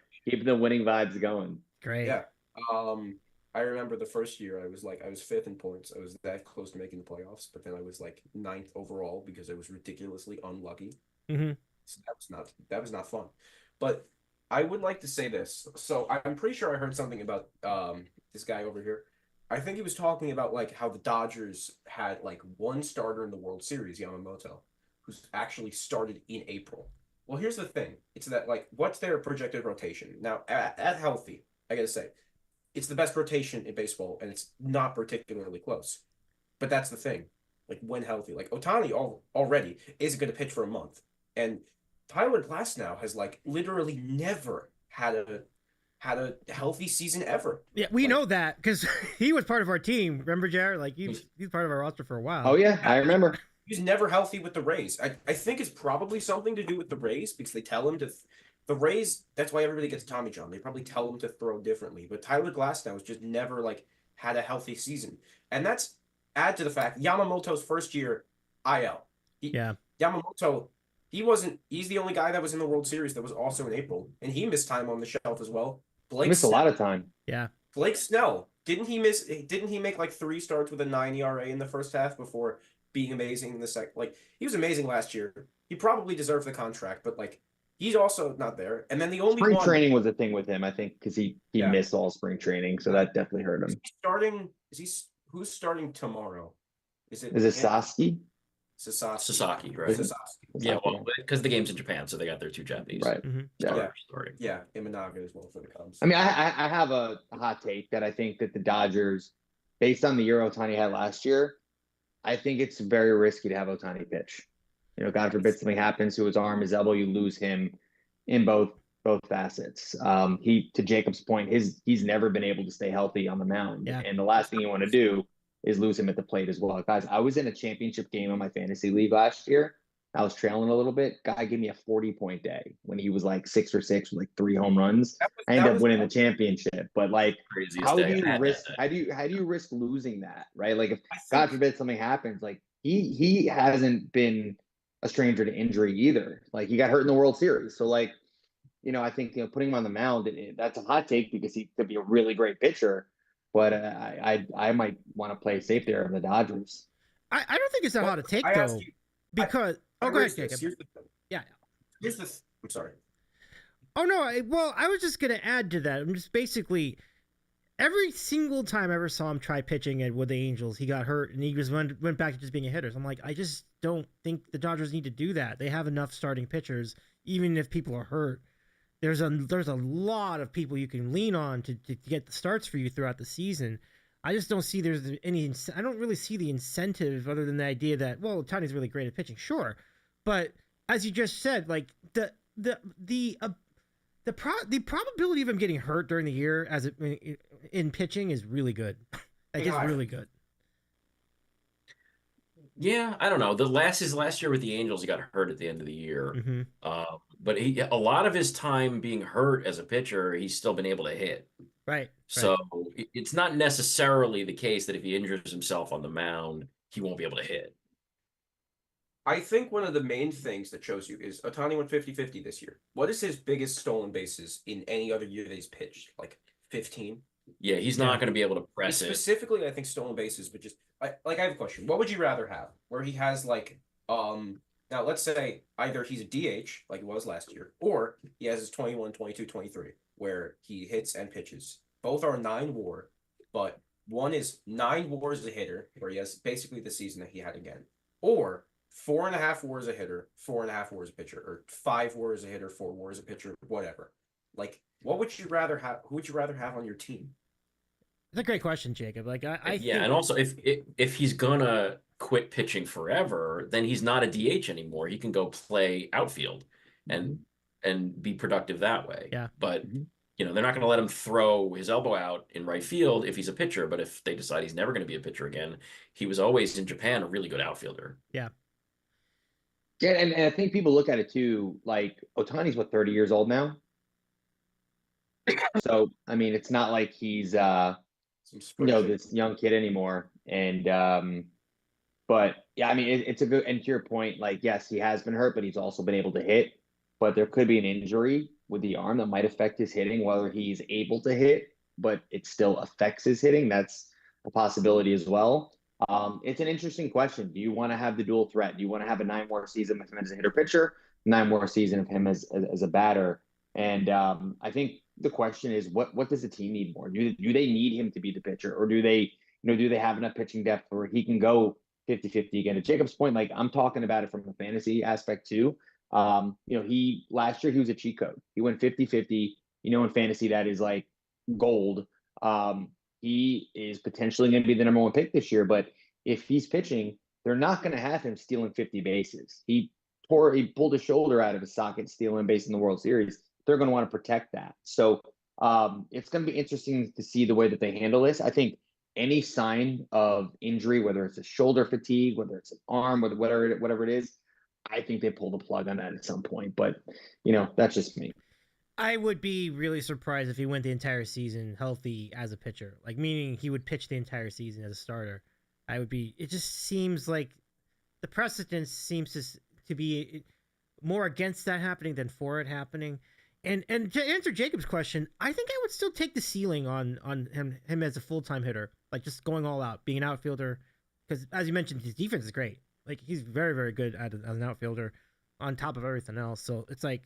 H: winning vibes going.
A: Great.
I: Yeah. I remember the first year I was 5th in points. I was that close to making the playoffs, but then I was 9th overall because I was ridiculously unlucky.
A: Mm-hmm.
I: So that was not fun. But I would like to say this. So I'm pretty sure I heard something about this guy over here. I think he was talking about how the Dodgers had 1 starter in the World Series, Yamamoto, who's actually started in April. Well, here's the thing. It's that what's their projected rotation? Now, at healthy, I gotta say, it's the best rotation in baseball, and it's not particularly close. But that's the thing. When healthy, Ohtani already isn't going to pitch for a month, and Tyler Glasnow has literally never had had a healthy season ever.
A: Yeah, we know that because he was part of our team. Remember, Jared? Like he's part of our roster for a while.
H: Oh yeah, I remember.
I: He's never healthy with the Rays. I think it's probably something to do with the Rays because they tell him to. The Rays, that's why everybody gets Tommy John. They probably tell him to throw differently. But Tyler Glasnow has just never like had a healthy season, and that's add to the fact Yamamoto's first year IL. Yamamoto, he's the only guy that was in the World Series that was also in April, and he missed time on the shelf as well. Blake
H: missed a lot of time.
A: Yeah.
I: Blake Snell, didn't he make like 3 starts with a 9 ERA in the first half before being amazing in the second? Like, he was amazing last year. He probably deserved the contract, but like, he's also not there. And then the only
H: spring training was a thing with him, I think, because he missed all spring training, so that definitely hurt him.
I: Who's starting tomorrow? Is it
H: Sasaki?
G: Sasaki, right?
I: Sasaki.
G: Yeah, well, because the game's in Japan, so they got their 2 Japanese.
H: Right.
I: Yeah, Imanaga as well for the Cubs.
H: I mean, I have a hot take that I think that the Dodgers, based on the year Ohtani had last year, I think it's very risky to have Ohtani pitch. You know, God forbid something happens to his arm, his elbow, you lose him in both facets. To Jacob's point, he's never been able to stay healthy on the mound.
A: Yeah.
H: And the last thing you want to do is lose him at the plate as well. Guys, I was in a championship game on my fantasy league last year. I was trailing a little bit. Guy gave me a 40-point day when he was like 6 for 6 with like 3 home runs. I ended up winning the championship. But like, how do you risk losing that, right? Like, if God forbid something happens, like he hasn't been a stranger to injury either. Like, he got hurt in the World Series. So like, you know, I think, you know, putting him on the mound, that's a hot take because he could be a really great pitcher. But I might want to play safe there in the Dodgers.
A: I don't think it's that hot a take though, because go ahead, Jacob.
I: I'm sorry.
A: Oh no, I was just gonna add to that. I'm just basically every single time I ever saw him try pitching with the Angels, he got hurt and he just went back to just being a hitter. So I'm like, I just don't think the Dodgers need to do that. They have enough starting pitchers, even if people are hurt. There's a lot of people you can lean on to get the starts for you throughout the season. I just don't see I don't really see the incentive other than the idea that, well, Tony's really great at pitching, sure, but as you just said, like the probability of him getting hurt during the year in pitching is really good. Like, it's really good.
G: Yeah, I don't know. His last year with the Angels, he got hurt at the end of the year.
A: Mm-hmm.
G: But a lot of his time being hurt as a pitcher, he's still been able to hit.
A: Right.
G: So it's not necessarily the case that if he injures himself on the mound, he won't be able to hit.
I: I think one of the main things that shows you is Ohtani went 50-50 this year. What is his biggest stolen bases in any other year that he's pitched? Like 15?
G: Yeah, he's not going to be able to press it.
I: Specifically, I think stolen bases, but just I have a question. What would you rather have? Where he has like now let's say either he's a DH like he was last year, or he has his 21, 22, 23 where he hits and pitches. Both are 9 WAR, but one is 9 WAR as a hitter, where he has basically the season that he had again, or 4.5 WAR as a hitter, 4.5 WAR as a pitcher, or 5 WAR as a hitter, 4 WAR as a pitcher, whatever. Like, what would you rather have? Who would you rather have on your team?
A: That's a great question, Jacob. Like, I think...
G: and also if he's gonna quit pitching forever, then he's not a DH anymore. He can go play outfield and be productive that way.
A: Yeah.
G: But you know, they're not going to let him throw his elbow out in right field if he's a pitcher. But if they decide he's never going to be a pitcher again, he was always in Japan a really good outfielder.
A: Yeah.
H: Yeah, and I think people look at it too, like Ohtani's 30 years old now. So I mean, it's not like he's this young kid anymore. And but yeah, I mean, it's a good, and to your point, like, yes, he has been hurt, but he's also been able to hit. But there could be an injury with the arm that might affect his hitting, whether he's able to hit, but it still affects his hitting. That's a possibility as well. It's an interesting question. Do you want to have the dual threat? Do you want to have a 9 WAR season of him as a hitter pitcher, 9 WAR season of him as a batter? And I think the question is, what does the team need more? Do they need him to be the pitcher, or do they have enough pitching depth where he can go 50-50 again? To Jacob's point, like, I'm talking about it from a fantasy aspect too. Last year he was a cheat code. He went 50-50. In fantasy that is like gold. He is potentially going to be the number 1 pick this year, but if he's pitching, they're not going to have him stealing 50 bases. He pulled his shoulder out of his socket stealing base in the World Series. They're going to want to protect that. So It's going to be interesting to see the way that they handle this. I think any sign of injury, whether it's a shoulder fatigue, whether it's an arm, whatever it is, I think they pull the plug on that at some point. But that's just me.
A: I would be really surprised if he went the entire season healthy as a pitcher, like meaning he would pitch the entire season as a starter. I would be. It just seems like the precedence seems to be more against that happening than for it happening. And to answer Jacob's question, I think I would still take the ceiling on him as a full-time hitter, like just going all out, being an outfielder. Because as you mentioned, his defense is great. Like he's very, very good as an outfielder, on top of everything else. So it's like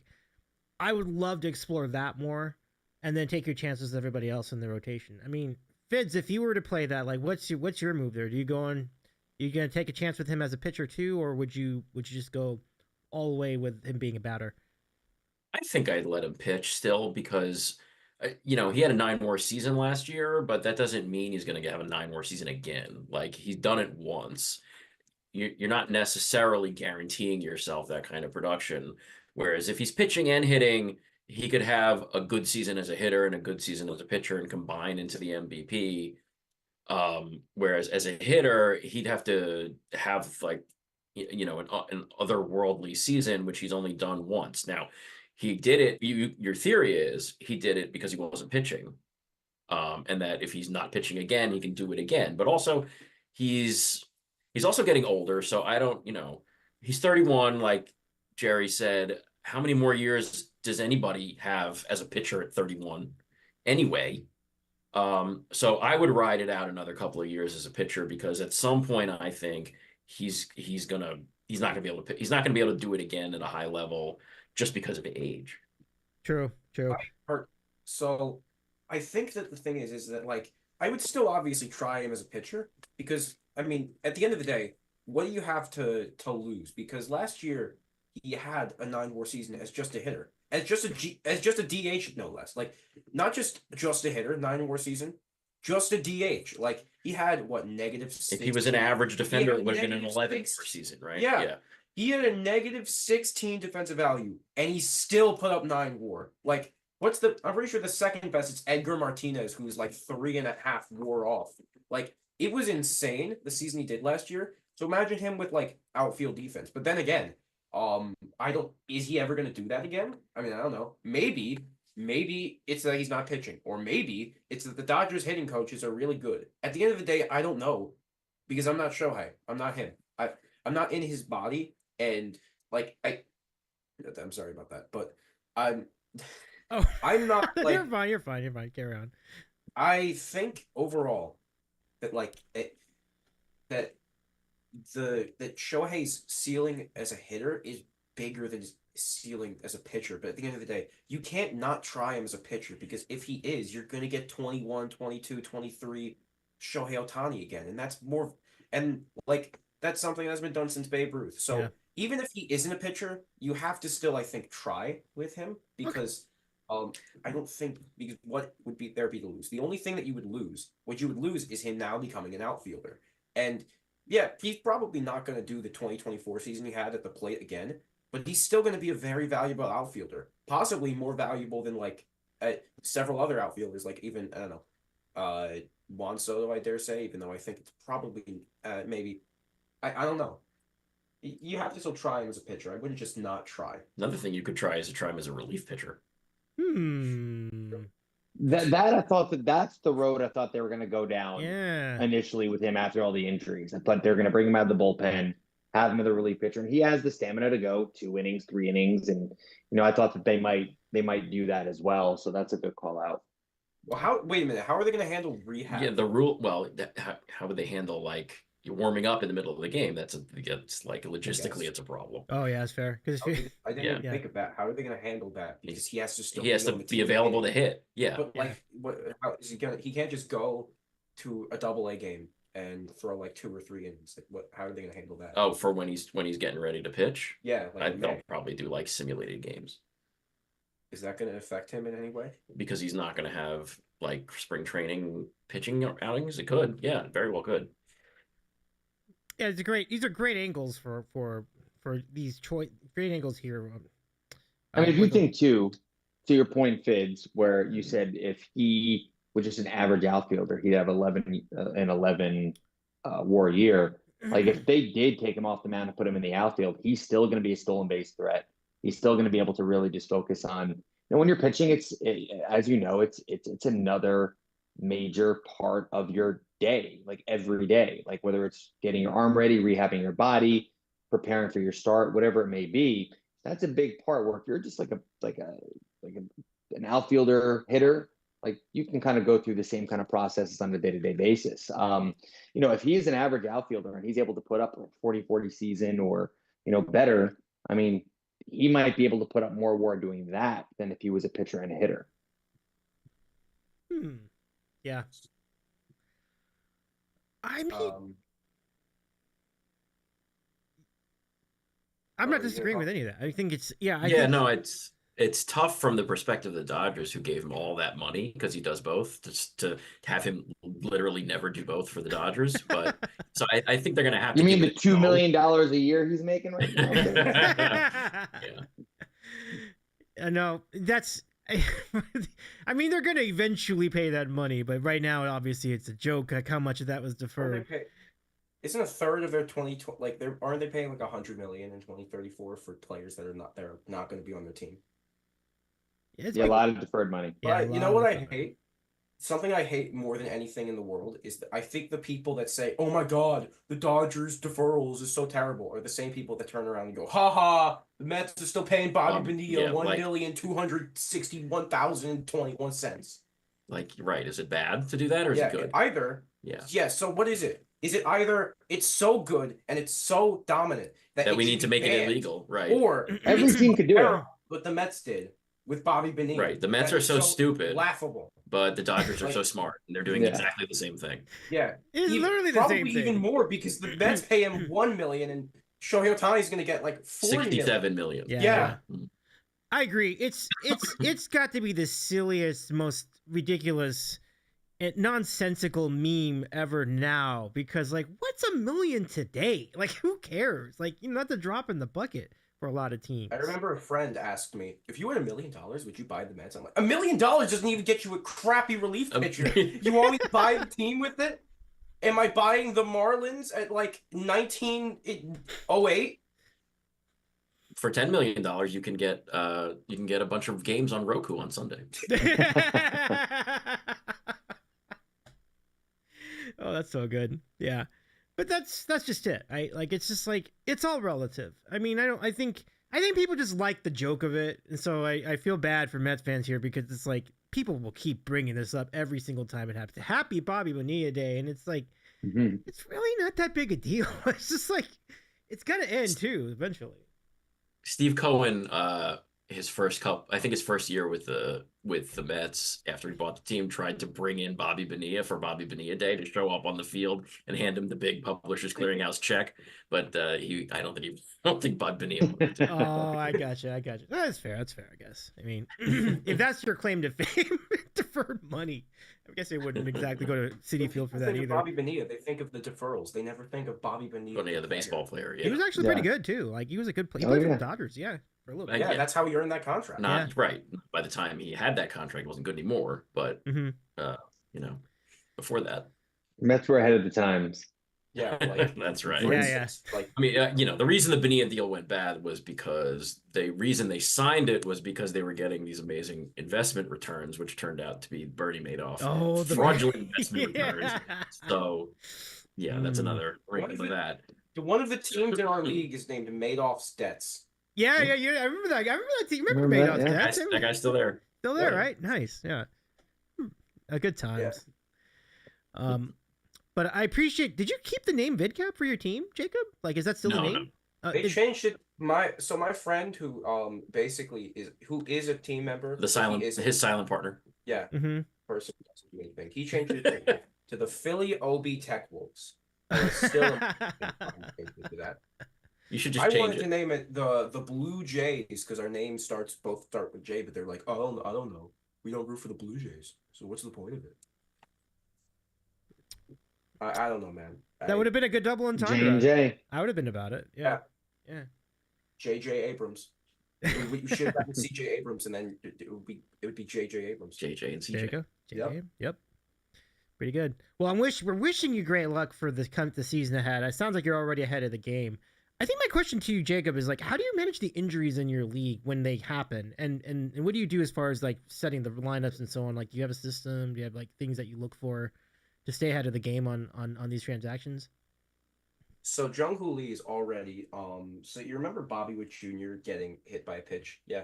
A: I would love to explore that more, and then take your chances with everybody else in the rotation. I mean, Fids, if you were to play that, like what's your move there? Do you go on? Are you gonna take a chance with him as a pitcher too, or would you just go all the way with him being a batter?
G: I think I'd let him pitch still because, he had a 9 WAR season last year, but that doesn't mean he's going to have a 9 WAR season again. Like he's done it once. You're not necessarily guaranteeing yourself that kind of production. Whereas if he's pitching and hitting, he could have a good season as a hitter and a good season as a pitcher and combine into the MVP. Whereas as a hitter, he'd have to have like, an otherworldly season, which he's only done once. Now, he did it. Your theory is he did it because he wasn't pitching, and that if he's not pitching again, he can do it again. But also, he's also getting older. So I don't, he's 31. Like Jerry said, how many more years does anybody have as a pitcher at 31? Anyway, so I would ride it out another couple of years as a pitcher because at some point I think he's not gonna be able to do it again at a high level just because of age.
A: True.
I: So I think that the thing is that like I would still obviously try him as a pitcher because I mean at the end of the day, what do you have to lose? Because last year he had a 9 WAR season as just a hitter, as just a DH no less. Like not just a hitter, 9 WAR season, just a DH. Like he had what -16.
G: If he was an average defender, it would have been an 11 WAR season, right?
I: Yeah. He had a -16 defensive value, and he still put up 9 WAR. Like, I'm pretty sure the second best is Edgar Martinez, who's like 3.5 WAR off. Like, it was insane the season he did last year. So imagine him with like outfield defense. But then again, is he ever going to do that again? I mean, I don't know. Maybe it's that he's not pitching, or maybe it's that the Dodgers hitting coaches are really good. At the end of the day, I don't know because I'm not Shohei. I'm not him. I'm not in his body. And like I'm sorry about that, but I'm not like
A: You're fine. Carry on.
I: I think overall that like that Shohei's ceiling as a hitter is bigger than his ceiling as a pitcher. But at the end of the day, you can't not try him as a pitcher because if he is, you're gonna get 21, 22, 23 Shohei Ohtani again, and that's more and like that's something that's been done since Babe Ruth. So. Yeah. Even if he isn't a pitcher, you have to still, I think, try with him because I don't think because what would be there be to lose? The only thing that you would lose, is him now becoming an outfielder. And yeah, he's probably not going to do the 2024 season he had at the plate again, but he's still going to be a very valuable outfielder, possibly more valuable than like several other outfielders, like even I don't know, Juan Soto, I dare say, even though I think it's probably maybe I don't know. You have to still try him as a pitcher. I wouldn't just not try.
G: Another thing you could try is to try him as a relief pitcher.
H: That I thought that's the road I thought they were going to go down initially with him after all the injuries. I thought they were going to bring him out of the bullpen, have him as a relief pitcher, and he has the stamina to go 2 innings, 3 innings, and I thought that they might do that as well. So that's a good call out.
I: Well, wait a minute. How are they going to handle rehab?
G: Yeah, the rule. Well, how would they handle like? You're warming up in the middle of the game. It's like logistically, it's a problem.
A: Oh yeah, that's fair. Because
I: I didn't think of that. How are they going to handle that? Because he has to
G: be available to hit. Yeah,
I: but like, how is he gonna? He can't just go to a AA game and throw like 2 or 3 innings. Like, how are they going to handle that?
G: Oh, for when he's getting ready to pitch.
I: Yeah,
G: they'll probably do like simulated games.
I: Is that going to affect him in any way?
G: Because he's not going to have like spring training pitching outings. It could, yeah, very well could.
A: Yeah, these are great angles for these great angles here.
H: I mean, if you think too, to your point, Fids, where you said if he was just an average outfielder, he'd have 11 WAR year. Like if they did take him off the mound and put him in the outfield, he's still going to be a stolen base threat. He's still going to be able to really just focus on. And when you're pitching, as you know, it's another major part of your day, like every day, like whether it's getting your arm ready, rehabbing your body, preparing for your start, whatever it may be. That's a big part where if you're just an outfielder hitter, like you can kind of go through the same kind of processes on a day-to-day basis. If he's an average outfielder and he's able to put up like 40-40 season or, better, I mean, he might be able to put up more WAR doing that than if he was a pitcher and a hitter.
A: Yeah. I mean, I'm not disagreeing with any of that. I think it's
G: it's tough from the perspective of the Dodgers, who gave him all that money because he does both, just to have him literally never do both for the Dodgers. But so I think they're going to have to.
H: You mean the $2 million a year he's making right now?
A: Yeah. No, that's. I mean, they're going to eventually pay that money, but right now, obviously, it's a joke. Like how much of that was deferred.
I: Isn't a third of their 2020 aren't they paying like $100 million in 2034 for players that are not going to be on their team?
H: Yeah, a lot of deferred money.
I: Yeah, you know what I hate? Something I hate more than anything in the world is that I think the people that say, "Oh my God, the Dodgers deferrals is so terrible," are the same people that turn around and go, "Ha ha, the Mets are still paying Bobby Bonilla $1,261,021."
G: Like, right? Is it bad to do that, or is it good?
I: Either. Yeah. So what is it? Is it either it's so good and it's so dominant that
G: we need to make it illegal, right?
I: Or
H: every team could do it.
I: What the Mets did with Bobby Bonilla.
G: Right. The Mets are so stupid,
I: laughable,
G: but the Dodgers are so smart, and they're doing exactly the same thing.
I: Yeah,
A: it's literally the same thing.
I: Probably even more because the Mets pay him $1 million, and Shohei Ohtani is going to get like
G: $67 million.
I: Yeah.
A: I agree. It's got to be the silliest, most ridiculous, nonsensical meme ever now, because like, what's $1 million today? Like, who cares? Like, not the drop in the bucket for a lot of teams.
I: I remember a friend asked me, if you had $1 million, would you buy the Mets? I'm like, $1 million doesn't even get you a crappy relief pitcher. You want me to buy the team with it? Am I buying the Marlins at like 1908?
G: For $10 million, you can get a bunch of games on Roku on Sunday.
A: Oh, that's so good. Yeah. But that's just it. It's just like, it's all relative. I mean, I think people just like the joke of it. And so I feel bad for Mets fans here, because it's like, people will keep bringing this up every single time it happens. Happy Bobby Bonilla Day. And it's like, it's really not that big a deal. It's just like, it's got to end too, eventually.
G: Steve Cohen, his first year with the Mets, after he bought the team, tried to bring in Bobby Bonilla for Bobby Bonilla Day to show up on the field and hand him the big Publishers Clearinghouse check. But I don't think Bobby Bonilla wanted to.
A: Oh, I gotcha. That's fair, I guess. I mean, if that's your claim to fame, deferred money, I guess they wouldn't exactly go to Citi Field for that either.
I: Bobby Bonilla, they think of the deferrals. They never think of Bobby Bonilla.
G: Bonilla, the baseball player. Yeah.
A: He was actually pretty good too. Like, he was a good player. He played for the Dodgers, for a little bit.
I: Yeah, that's how he earned that contract.
G: Right. By the time he had that contract, it wasn't good anymore. But before that,
H: Mets were ahead of the times.
I: Yeah,
G: that's right.
I: Like,
G: I mean, the reason the Bonilla deal went bad was because they signed it was because they were getting these amazing investment returns, which turned out to be Bernie Madoff fraudulent investment returns. So, that's another wrinkle to that.
I: One of the teams in our league is named Madoff's Debts.
A: Yeah. I remember that. I remember that team. Remember Madoff's Debts?
G: That guy's still there.
A: Still there, right? Nice. Yeah. Good times. Yeah. But I appreciate. Did you keep the name VidCap for your team, Jacob? Like, is that still the name?
I: No. They changed it. My friend who basically is a team member.
G: His silent partner.
I: Yeah. Person who doesn't do anything. He changed it to the Philly OB Tech Wolves. Still that.
G: You should just change it.
I: I wanted to name it the Blue Jays because our names both start with J, but they're like, oh, I don't know. We don't root for the Blue Jays, so what's the point of it? I don't know, man.
A: That would have been a good double entendre.
H: J&J.
A: I would have been about it. Yeah.
I: J.J. Abrams. We should have gotten C.J. Abrams, and then it would be J.J. Abrams.
G: JJ and
A: There you
G: CJ.
A: go.
I: Yep.
A: Yep. Pretty good. Well, we're wishing you great luck for the season ahead. It sounds like you're already ahead of the game. I think my question to you, Jacob, is like, how do you manage the injuries in your league when they happen, and what do you do as far as like setting the lineups and so on? Like, do you have a system? Do you have like things that you look for to stay ahead of the game on these transactions?
I: So Jung-Hoo Lee is already so you remember Bobby Witt Jr. getting hit by a pitch? Yeah.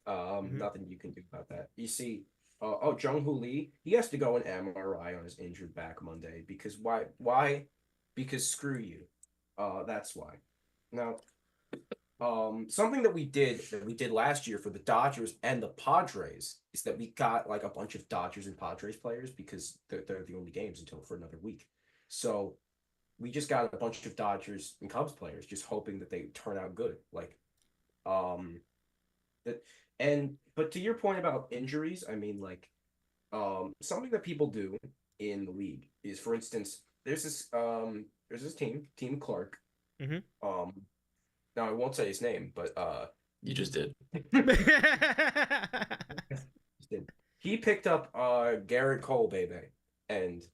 I: Nothing you can do about that. You see, Jung-Hoo Lee, he has to go an MRI on his injured back Monday because why? Because screw you. That's why. Now, something that we did last year for the Dodgers and the Padres is that we got like a bunch of Dodgers and Padres players because they're the only games until for another week. So we just got a bunch of Dodgers and Cubs players, just hoping that they turn out good. Like, but to your point about injuries, I mean, like, something that people do in the league is, for instance, there's this team Clark.
A: Mm-hmm.
I: Now I won't say his name, but
G: You just did.
I: he picked up Garrett Cole, baby, and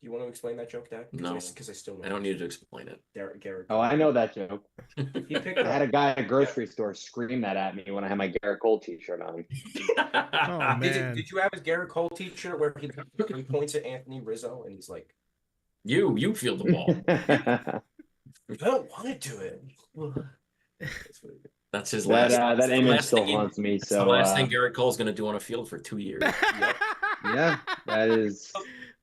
I: you want to explain that joke, Dad?
G: No,
I: because I still know.
G: I don't need to explain it.
I: Garrett.
H: Oh, I know that joke.
I: He picked
H: I had a
I: up.
H: guy at a grocery store scream that at me when I had my Garrett Cole t-shirt on.
A: Oh man.
I: Did you have his Garrett Cole t-shirt where he points at Anthony Rizzo and he's like,
G: You field the ball.
I: I don't want to do it.
G: That's his last.
H: That image still haunts me.
G: That's
H: So
G: the last thing Garrett Cole's going to do on a field for 2 years.
I: Yep.
H: Yeah, that is.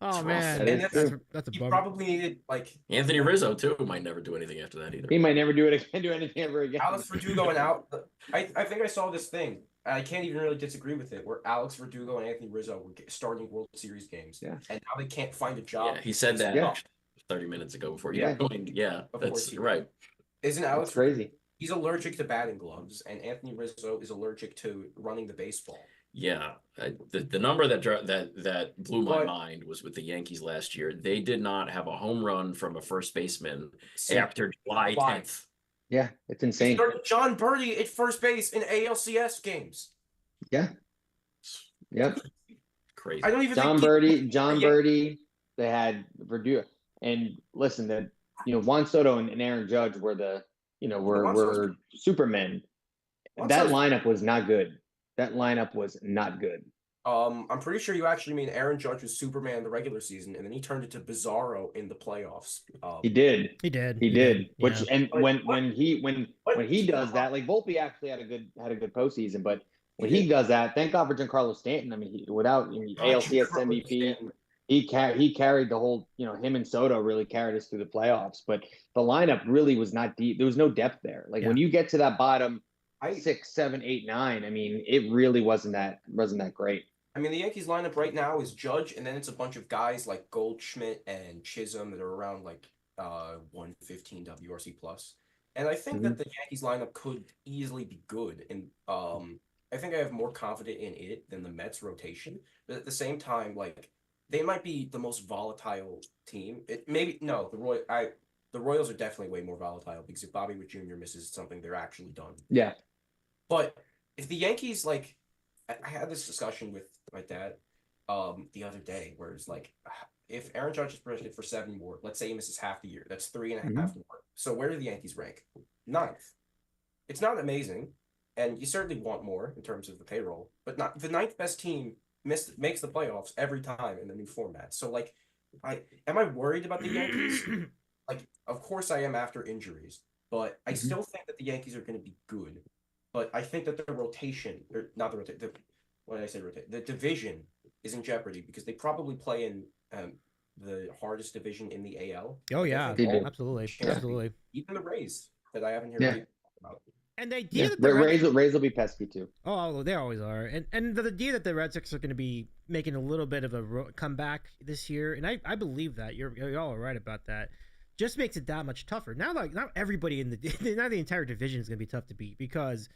A: Oh man, that's a
I: He
A: bummer.
I: probably needed like
G: Anthony Rizzo too might never do anything after that either.
H: He might never do it again. Do anything ever again.
I: Alex Verdugo and out. I think I saw this thing. I can't even really disagree with it. Where Alex Verdugo and Anthony Rizzo were starting World Series games.
H: Yeah.
I: And now they can't find a job.
G: Yeah, he said that
H: Yeah.
G: 30 minutes ago before you
H: Yeah.
G: joined. Yeah,
I: Of
G: that's
I: course he
G: right.
I: Isn't Alex
H: That's crazy.
I: He's allergic to batting gloves, and Anthony Rizzo is allergic to running the baseball.
G: Yeah, the number that blew my
I: But-
G: mind was with the Yankees last year. They did not have a home run from a first baseman
I: See,
G: after July
I: why?
G: 10th.
H: Yeah, it's
I: He
H: insane.
I: started John Birdie at first base in ALCS games.
H: Yeah. Yep.
G: Crazy.
I: I don't even
H: John
I: think
H: Birdie. They had Verdugo, and listen, Juan Soto and Aaron Judge were were Supermen.
I: Juan
H: That
I: Soto's-
H: lineup was not good. That lineup was not good.
I: I'm pretty sure you actually mean Aaron Judge was Superman in the regular season, and then he turned into Bizarro in the playoffs.
H: He did.
A: He did.
H: Which
A: Yeah.
H: and
I: But
H: when he does that, like Volpe actually had a good postseason, but when he does that, thank God for Giancarlo Stanton. I mean, ALCS MVP, he carried the whole, him and Soto really carried us through the playoffs. But the lineup really was not deep. There was no depth there. Like when you get to that bottom 6, 7, 8, 9, I mean, it really wasn't that great.
I: I mean, the Yankees lineup right now is Judge, and then it's a bunch of guys like Goldschmidt and Chisholm that are around like 115 WRC plus. And I think that the Yankees lineup could easily be good. And I think I have more confidence in it than the Mets rotation. But at the same time, like they might be the most volatile team. The Royals are definitely way more volatile because if Bobby Witt Jr. misses something, they're actually done.
H: Yeah.
I: But if the Yankees, like, I had this discussion with my dad the other day where it's like, if Aaron Judge is projected for 7 more, let's say he misses half the year, that's 3.5 more. So where do the Yankees rank? 9th. It's not amazing, and you certainly want more in terms of the payroll, but not the 9th best team makes the playoffs every time in the new format. So, like, am I worried about the Yankees? Like, of course I am after injuries, but I still think that the Yankees are going to be good. But I think that the rotation, or not the rotation, what did I say rotate? The division is in jeopardy because they probably play in the hardest division in the AL.
A: Oh yeah, absolutely.
I: Even the Rays that I haven't heard people talk about.
A: And the idea that
H: Rays will be pesky too.
A: Oh, they always are. And the idea that the Red Sox are going to be making a little bit of a comeback this year, and I believe that you're all right about that. Just makes it that much tougher. Now, like not everybody now the entire division is going to be tough to beat because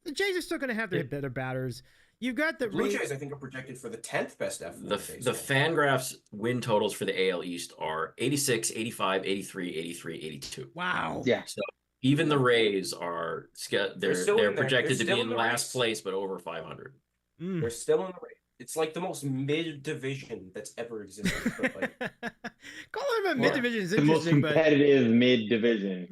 A: the Jays are still going to have their better batters. You've got the
I: Blue Jays, I think, are projected for the 10th best F1
G: The Fangraphs win totals for the AL East are 86, 85, 83, 83, 82.
A: Wow.
H: Yeah.
G: So Even the Rays are they're projected to be in last place, but over 500.
I: They're still in the race. It's like the most mid division that's ever existed.
A: Call them a mid division is
H: the most
A: interesting,
H: competitive mid division.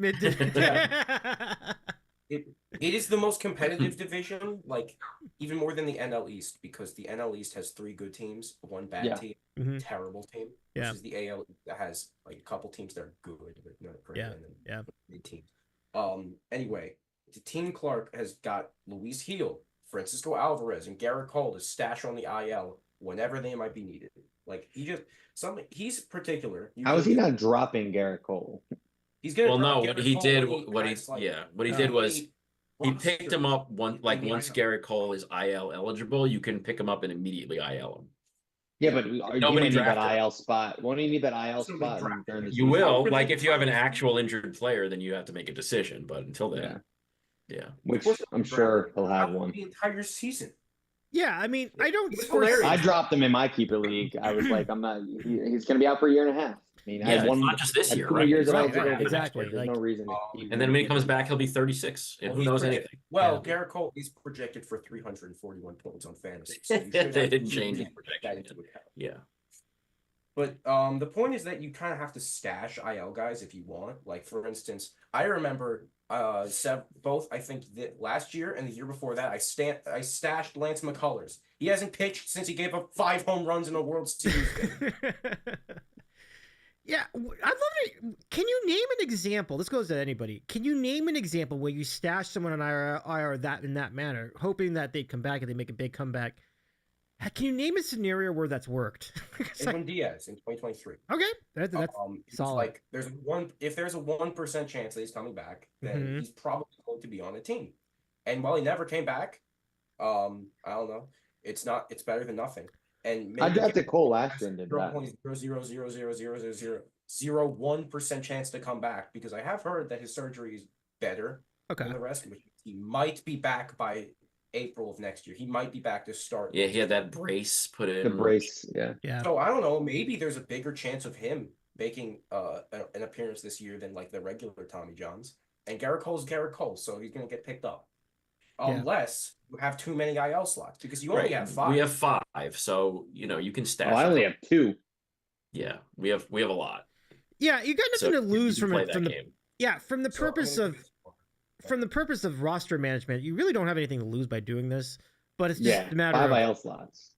I: It is the most competitive division, like even more than the NL East, because the NL East has 3 good teams, 1 bad team, terrible team. Versus the AL that has like a couple teams that are good, but not pretty mid teams. Anyway, the Team Clark has got Luis Gil, Francisco Alvarez, and Garrett Cole to stash on the IL whenever they might be needed. Like he's particular.
H: How is he not dropping Garrett Cole?
I: He's gonna.
G: Well, no. What he did was he picked him up once Garrett Cole is IL eligible, you can pick him up and immediately IL him.
H: Yeah, but nobody need that IL spot. Won't you need that IL spot during the season?
G: You will. Like if you have an actual injured player, then you have to make a decision. But until then, yeah.
H: Which I'm sure he'll have one.
I: The entire season.
A: Yeah, I mean,
H: I dropped him in my keeper league. I was like, I'm not. He's going to be out for a year and a half. I mean, I had one,
G: not just this year,
H: 2
G: right?
H: years of
A: exactly.
H: There's no reason.
G: And then when he comes back, he'll be 36. And who knows anything?
I: Well, Garrett Cole is projected for 341 points on fantasy. So you should
G: they didn't change his projection. Yeah.
I: But the point is that you kind of have to stash IL guys if you want. Like, for instance, I remember both, I think, last year and the year before that, I stashed Lance McCullers. He hasn't pitched since he gave up 5 home runs in a World Series game.
A: Yeah, I'd love to. Can you name an example? This goes to anybody. Can you name an example where you stash someone on IR that in that manner, hoping that they come back and they make a big comeback? Can you name a scenario where that's worked?
I: Edwin Diaz in 2023.
A: Okay, that's solid.
I: Like if there's a 1% chance that he's coming back, then he's probably going to be on a team. And while he never came back, I don't know. It's better than nothing. And
H: I drafted Cole last year and did that.
I: 0.0000001% chance to come back, because I have heard that his surgery is better than the rest, which he might be back by April of next year. He might be back to start.
G: Yeah, he had that brace put in.
H: The brace, yeah.
I: So I don't know. Maybe there's a bigger chance of him making an appearance this year than like the regular Tommy Johns. And Garrett Cole's Garrett Cole, so he's gonna get picked up. Unless you have too many IL slots, because you only have 5.
G: We have 5, so you can stash.
H: I only have 2.
G: Yeah, we have a lot.
A: Yeah, you got nothing to lose from it. From the purpose of roster management, you really don't have anything to lose by doing this. But it's just a matter
H: 5
A: of
H: IL slots.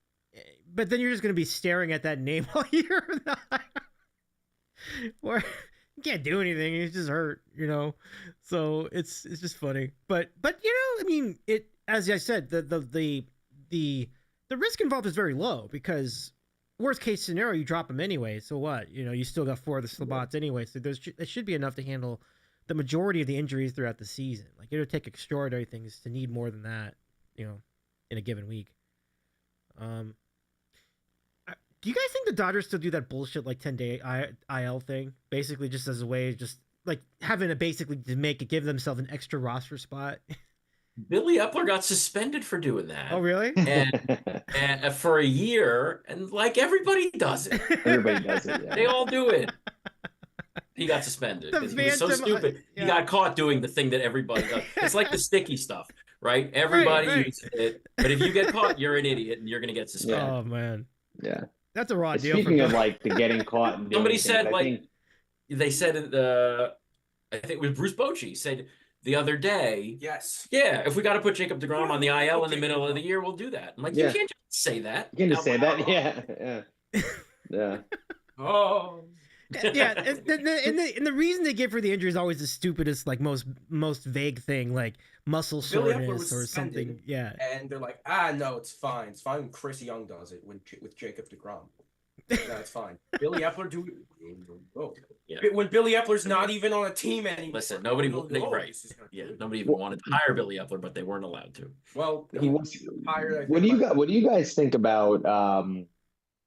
A: But then you're just going to be staring at that name all year. Or you can't do anything. He's just hurt, So it's just funny. But I mean, as I said, the risk involved is very low, because worst case scenario, you drop him anyway. So what? You still got 4 of the slots anyway. So there should be enough to handle the majority of the injuries throughout the season. Like, it'll take extraordinary things to need more than that, in a given week. Do you guys think the Dodgers still do that bullshit like 10-day IL thing, basically just as a way, just like having to basically give themselves an extra roster spot?
G: Billy Epler got suspended for doing that.
A: Oh, really?
G: And for a year, and like everybody does it.
H: Everybody does it. Yeah.
G: They all do it. He got suspended because he was so stupid. He got caught doing the thing that everybody does. It's like the sticky stuff, right? Everybody uses it, but if you get caught, you're an idiot and you're going to get suspended.
A: Oh man,
H: yeah,
A: that's a raw deal.
H: Speaking of like the getting caught, and
G: somebody said they said I think it was Bruce Bochy said the other day.
I: Yes.
G: Yeah, if we got to put Jacob deGrom on the IL in the middle of the year, we'll do that. I'm like, you can't just say that.
H: You can't just say that. Yeah.
I: Oh.
A: Yeah, and the reason they give for the injury is always the stupidest, like most vague thing, like muscle soreness or something. Yeah,
I: and they're like, no, it's fine. It's fine when Chris Young does it with Jacob deGrom. That's fine. Billy Epler do it. When Billy Epler's not even on a team anymore.
G: Listen, nobody nobody even wanted to hire Billy Epler, but they weren't allowed to.
I: Well,
H: he was hired. What do you guys think about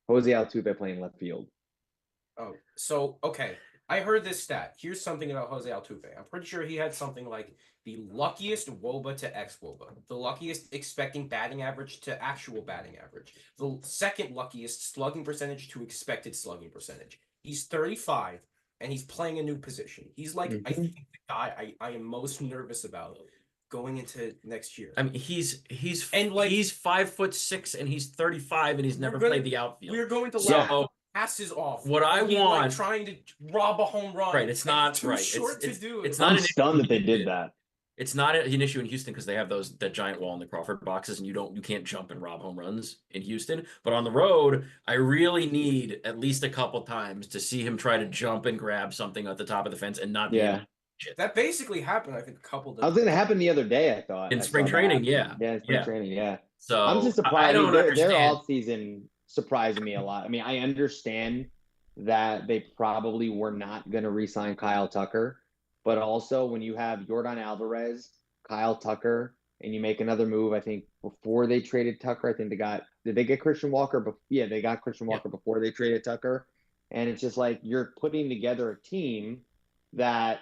H: Jose Altuve playing left field?
I: Oh, so, okay. I heard this stat. Here's something about Jose Altuve. I'm pretty sure he had something like the luckiest WOBA to ex-WOBA, the luckiest expecting batting average to actual batting average, the second luckiest slugging percentage to expected slugging percentage. He's 35. and he's playing a new position. He's like, I think the guy I am most nervous about going into next year.
G: I mean, he's
I: and like
G: he's 5'6" and he's 35 and he's never played the outfield.
I: We're going to let passes off.
G: What I want,
I: like trying to rob a home run.
G: Right, it's not
I: too short to do it.
G: It's not
H: I'm stunned that they did that.
G: It's not an issue in Houston because they have that giant wall in the Crawford boxes, and you can't jump and rob home runs in Houston. But on the road, I really need at least a couple times to see him try to jump and grab something at the top of the fence and not.
H: Yeah,
I: that basically happened. I think a couple.
H: I was going to happen the other day. I thought
G: in spring training. Yeah,
H: spring training. Yeah.
G: So
H: I'm just surprised.
G: I don't understand.
H: Their off season surprised me a lot. I mean, I understand that they probably were not going to re-sign Kyle Tucker. But also, when you have Yordan Alvarez, Kyle Tucker, and you make another move, I think before they traded Tucker, I think did they get Christian Walker? Yeah, they got Christian Walker before they traded Tucker. And it's just like you're putting together a team that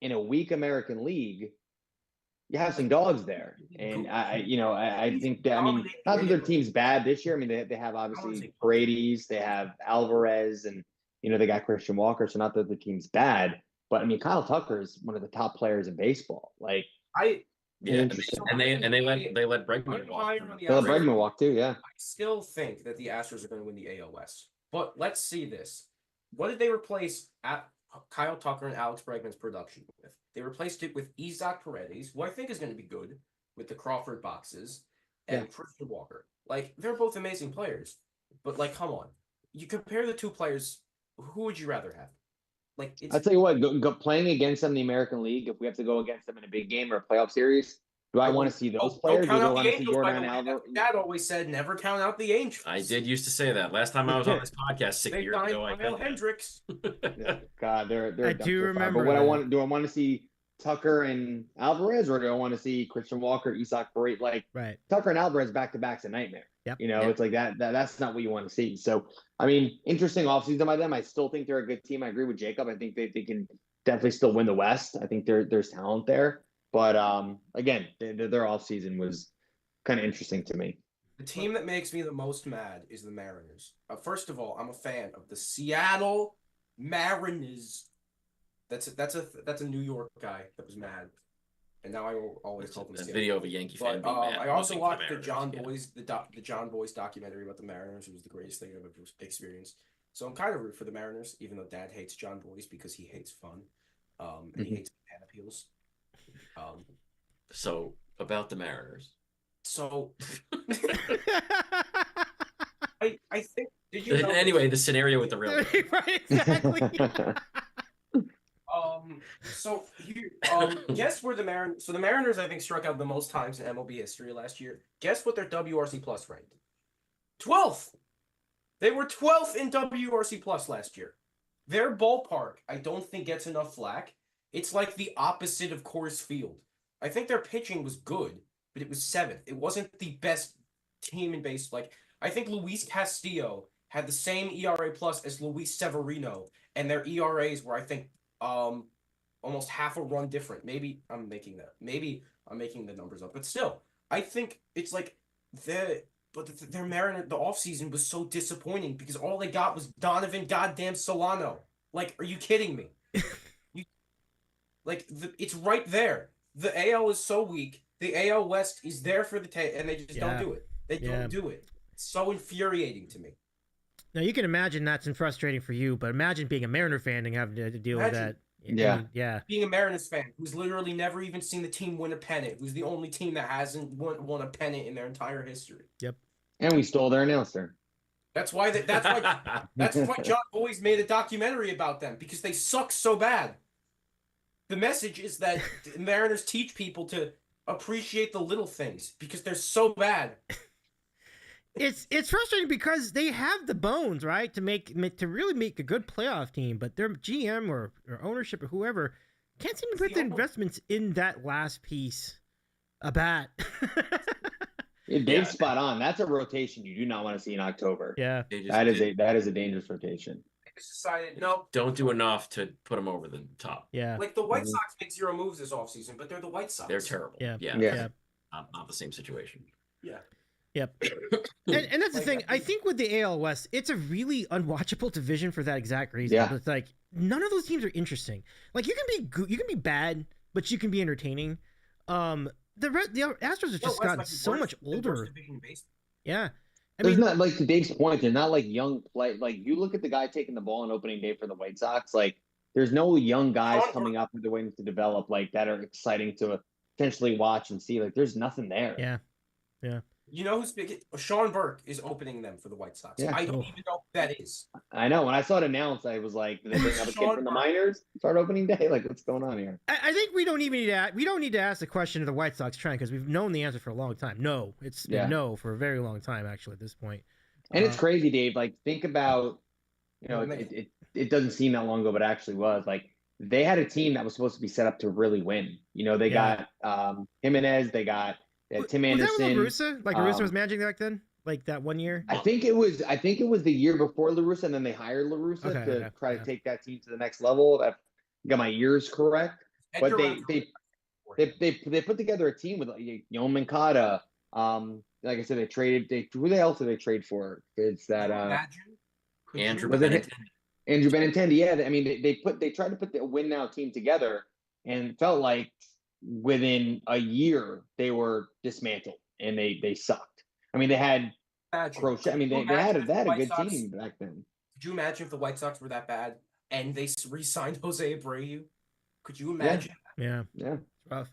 H: in a weak American League, you have some dogs there. And I think that, I mean, not that their team's bad this year. I mean, they have obviously Paredes, they have Alvarez, and, they got Christian Walker. So not that the team's bad. But I mean, Kyle Tucker is one of the top players in baseball. Like,
G: and they let Bregman walk.
H: They let Bregman walk too. Yeah.
I: I still think that the Astros are going to win the AL West. But let's see this. What did they replace Kyle Tucker and Alex Bregman's production with? They replaced it with Isaac Paredes, who I think is going to be good with the Crawford boxes, and Christian Walker. Like, they're both amazing players. But like, come on, you compare the two players. Who would you rather have? Like,
H: I'll tell you what, go playing against them in the American League, if we have to go against them in a big game or a playoff series, do I want to see those players?
I: Don't count out
H: want
I: the
H: to see
I: Angels,
H: Yordan Alvarez?
I: Dad always said, never count out the Angels.
G: I did used to say that. Last time I was on this podcast 6 years ago, I said
I: Hendricks.
H: God, they're
A: I do remember.
H: But do I want to see Tucker and Alvarez, or do I want to see Christian Walker, Isaac Paredes? Like, Tucker and Alvarez back-to-back's a nightmare.
A: Yep.
H: It's like that's not what you want to see. So, I mean, interesting offseason by them. I still think they're a good team. I agree with Jacob. I think they can definitely still win the West. I think there's talent there. But, again, their offseason was kind of interesting to me.
I: The team that makes me the most mad is the Mariners. First of all, I'm a fan of the Seattle Mariners. That's a New York guy that was mad. And now I will always call them
G: a video of a Yankee fan being mad.
I: I also watched the John Boyce documentary about the Mariners. It was the greatest thing I've ever experienced. So I'm kind of root for the Mariners, even though Dad hates John Boyce because he hates fun, and he hates banana peels.
G: So about the Mariners.
I: So I think did you know
G: anyway the scenario with the real
A: right, exactly.
I: So guess where the Mariners? So the Mariners, I think, struck out the most times in MLB history last year. Guess what their WRC plus ranked? 12th. They were 12th in WRC plus last year. Their ballpark, I don't think, gets enough flack. It's like the opposite of Coors Field. I think their pitching was good, but it was 7th. It wasn't the best team in base. Like, I think Luis Castillo had the same ERA plus as Luis Severino, and their ERAs were, I think, almost half a run different. Maybe I'm making the numbers up, but still, I think it's like their Mariner, the offseason was so disappointing because all they got was Donovan goddamn Solano. Like, are you kidding me? It's right there. The AL is so weak. The AL West is there for the and they just don't do it. They don't do it. It's so infuriating to me.
A: Now, you can imagine that's frustrating for you, but imagine being a Mariner fan and having to deal with that.
H: Yeah.
I: Being a Mariners fan who's literally never even seen the team win a pennant, who's the only team that hasn't won a pennant in their entire history.
A: Yep.
H: And we stole their announcer.
I: That's why John Boyce made a documentary about them, because they suck so bad. The message is that Mariners teach people to appreciate the little things because they're so bad.
A: It's frustrating because they have the bones, right, to really make a good playoff team, but their GM or ownership or whoever can't seem to put the investments in that last piece. A bat.
H: Dave's spot on. That's a rotation you do not want to see in October.
A: Yeah,
H: that is a dangerous rotation.
I: They just decided no.
G: Don't do enough to put them over the top.
A: Yeah,
I: like the White Sox made 0 moves this offseason, but they're the White Sox.
G: They're terrible.
A: Yeah.
G: Not the same situation.
I: Yeah.
A: Yep. and that's the thing. I think with the AL West, it's a really unwatchable division for that exact reason.
H: Yeah.
A: It's like none of those teams are interesting. Like you can be bad, but you can be entertaining. The Astros have just gotten so much older. Yeah.
H: There's not, like, to Dave's point, they're not like young play. Like, you look at the guy taking the ball on opening day for the White Sox, like, there's no young guys coming up that are waiting to develop, like, that are exciting to potentially watch and see. Like, there's nothing there.
A: Yeah. Yeah.
I: You know who's big? Sean Burke is opening them for the White Sox.
H: Yeah.
I: I don't even know who that is.
H: I know. When I saw it announced, I was like, did they bring up a kid from the minors? Start opening day? Like, what's going on here?
A: I think we don't need to ask the question of the White Sox trend because we've known the answer for a long time. No, it's been no for a very long time actually at this point.
H: And it's crazy, Dave. Like, think about, it doesn't seem that long ago, but it actually was. Like, they had a team that was supposed to be set up to really win. They got Jimenez, they had Tim Anderson.
A: Was that with La Russa? Like La Russa was managing back then, like that one year.
H: I think it was the year before La Russa, and then they hired La Russa to try to take that team to the next level. I got my years correct, but they put together a team with Yoan Moncada. Like I said, who else did they trade for? It's that
G: Andrew Benintendi.
H: Andrew Benintendi. Yeah, I mean they tried to put the win now team together, and it felt like within a year they were dismantled and they sucked. I mean, they had Crochet. I mean, they had a good team back then.
I: Could you imagine if the White Sox were that bad and they re-signed Jose Abreu? Could you imagine?
A: Yeah.
H: Rough.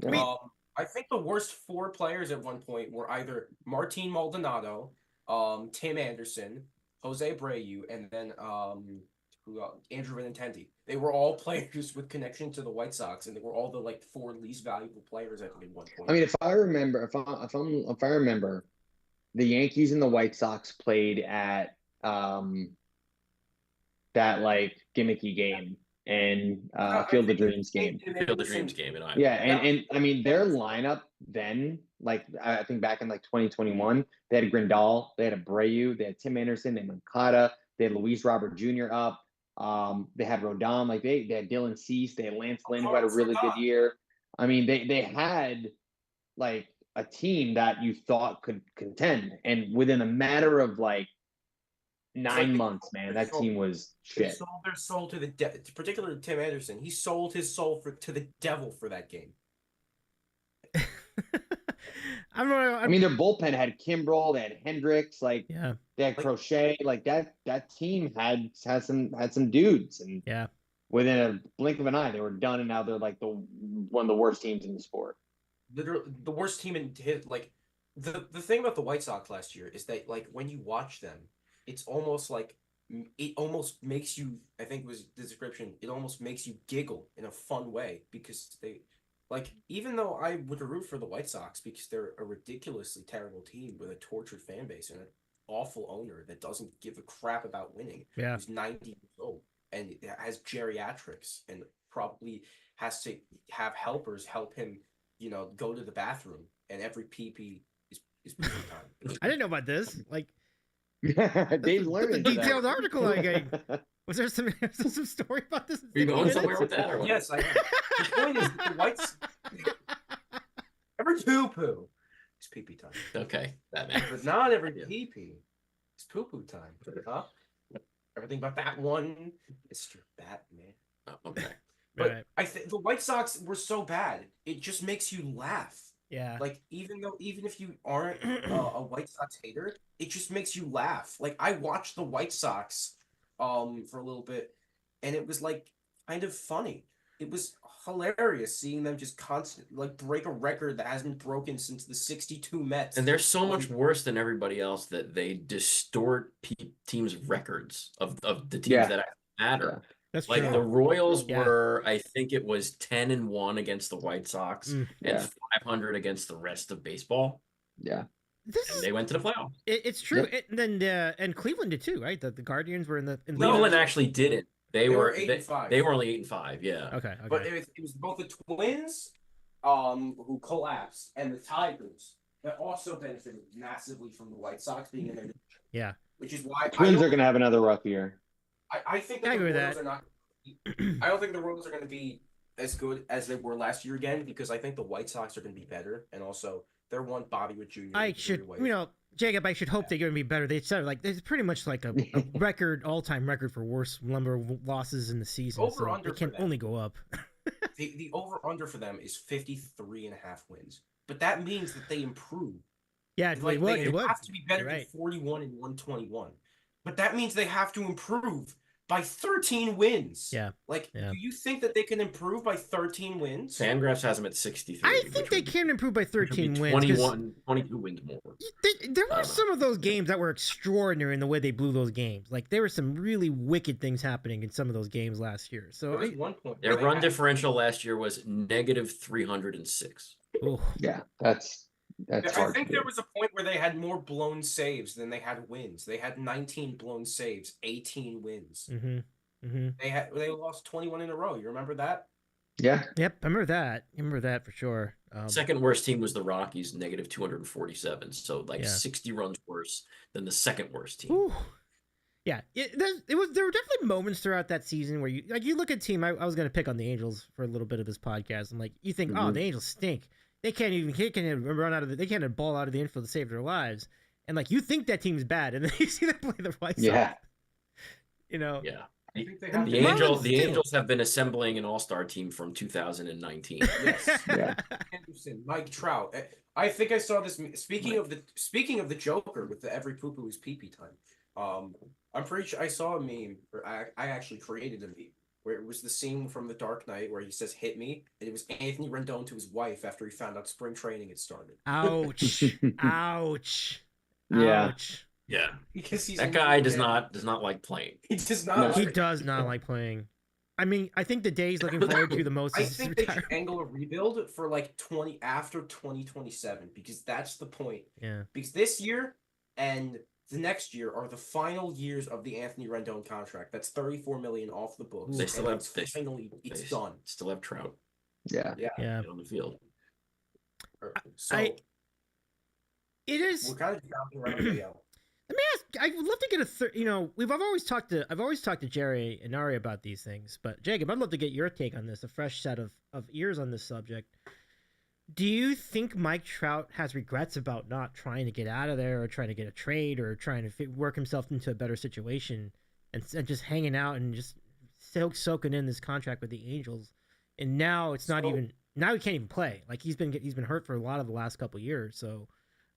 I: Yeah. I think the worst 4 players at one point were either Martin Maldonado, Tim Anderson, Jose Abreu, and then Andrew Benintendi. They were all players with connection to the White Sox, and they were all the 4 least valuable players at one point.
H: I mean, if I remember, the Yankees and the White Sox played at that gimmicky game and Field of Dreams game.
G: Field of Dreams game in Iowa.
H: Yeah, and I mean their lineup then, I think back in 2021, they had Grindal, they had Abreu, they had Tim Anderson, they had Moncada, they had Luis Robert Jr. up. They had Rodon, they had Dylan Cease, they had Lance Lynn, who had a really good year. I mean, they had a team that you thought could contend, and within a matter of 9 months, man, that team was shit.
I: They sold their soul to the devil, particularly Tim Anderson. He sold his soul to the devil for that game.
H: I mean, their bullpen had Kimbrel, they had Hendricks, they had Crochet, that team had some dudes, and within a blink of an eye, they were done, and now they're one of the worst teams in the sport.
I: Literally, the worst team in the thing about the White Sox last year is that when you watch them, it's almost it almost makes you. I think it was the description. It almost makes you giggle in a fun way because they. Even though I would root for the White Sox because they're a ridiculously terrible team with a tortured fan base and an awful owner that doesn't give a crap about winning, who's 90 years old and has geriatrics and probably has to have helpers help him, go to the bathroom, and every pee is poop time.
A: I didn't know about this.
H: Dave's learning.
A: Detailed article I gave. Was there some story about this?
G: Are you going somewhere with that? Or what?
I: Yes, I am. The point is, the Whites every poo is pee time.
G: Okay, Batman.
I: But not every pee is poo time. Huh? Everything about that one, Mr. Batman.
G: Oh, okay.
I: But I think the White Sox were so bad, it just makes you laugh.
A: Yeah.
I: Even if you aren't a White Sox hater, it just makes you laugh. I watched the White Sox for a little bit, and it was kind of funny. It was hilarious seeing them just constantly break a record that hasn't been broken since the '62 Mets.
G: And they're so much worse than everybody else that they distort teams' records of the teams that matter.
A: Yeah. That's true.
G: The Royals were, I think it was 10-1 against the White Sox and 500 against the rest of baseball.
H: Yeah.
G: They went to the playoffs.
A: It's true. And Cleveland did too, right? The Guardians were in the.
G: Cleveland actually didn't. They were
I: 8-5.
G: They were only 8-5. Yeah.
A: Okay.
I: But it was both the Twins, who collapsed, and the Tigers that also benefited massively from the White Sox being in there.
A: Yeah.
I: Which is why
H: Twins are going to have another rough year.
I: I think that the Royals are not. I don't think the Royals are going to be as good as they were last year again because I think the White Sox are going to be better, and also they're one Bobby Witt Jr.
A: Jacob, I should hope they're going to be better. They said like it's pretty much like a record, all-time record for worst number of losses in the season.
I: Over under
A: they can only go up.
I: the over-under for them is 53.5 wins, but that means that they improve.
A: Yeah,
I: like,
A: they
I: have to be better than
A: right.
I: 41 and 121, but that means they have to improve by 13 wins.
A: Yeah.
I: Do you think that they can improve by 13 wins?
G: Fangraphs has them at 63.
A: I think they can improve by 13 wins.
G: 22 wins more.
A: There were some of those games that were extraordinary in the way they blew those games. Like, there were some really wicked things happening in some of those games last year. So
I: there was one point
G: their run differential last year was negative 306.
A: Oh.
H: Yeah, that's
I: I
H: hard
I: think
H: to
I: there
H: do.
I: was a point where they had more blown saves than they had wins. They had 19 blown saves, 18 wins. They lost 21 in a row. You remember that?
H: Yeah.
A: Yep, I remember that. I remember that for sure.
G: Second worst team was the Rockies, negative 247. So 60 runs worse than the second worst team.
A: Ooh. Yeah, there were definitely moments throughout that season where you look at team. I was going to pick on the Angels for a little bit of this podcast. I'm like, you think, oh, the Angels stink. They can't run out of they can't hit ball out of the infield to save their lives. And like you think that team's bad, and then you see them play the White Sox.
H: Yeah.
G: Yeah.
I: I think they have
G: The Angels have been assembling an all-star team from 2019.
I: Yes.
H: Yeah.
I: Anderson, Mike Trout. I think I saw this. Speaking of the Joker with the every poo-poo is pee-pee time. I'm pretty sure I saw a meme. Or I actually created a meme where it was the scene from The Dark Knight where he says "hit me," and it was Anthony Rendon to his wife after he found out spring training had started.
A: Ouch! Ouch!
H: Yeah.
A: Ouch!
G: Yeah,
I: because
G: that guy does not like playing.
I: He does not.
H: No.
A: He does not like playing. I mean, I think the day he's looking forward to the most
I: I
A: is
I: think they should angle a rebuild for like after 2027 because that's the point.
A: Yeah.
I: Because this year and the next year are the final years of the Anthony Rendon contract. That's $34 million off the books.
G: They still have
I: it's done.
G: Still have Trout.
H: Yeah.
A: Yeah.
G: On the field.
I: So
A: it is.
I: we're kind of jumping around the AL.
A: Let me ask. I would love to get I've always talked to Jerry and Ari about these things, but Jacob, I'd love to get your take on this, a fresh set of ears on this subject. Do you think Mike Trout has regrets about not trying to get out of there, or trying to get a trade, or trying to work himself into a better situation, and just hanging out and just soaking in this contract with the Angels? And now it's not even. Now he can't even play. Like he's been hurt for a lot of the last couple of years. So,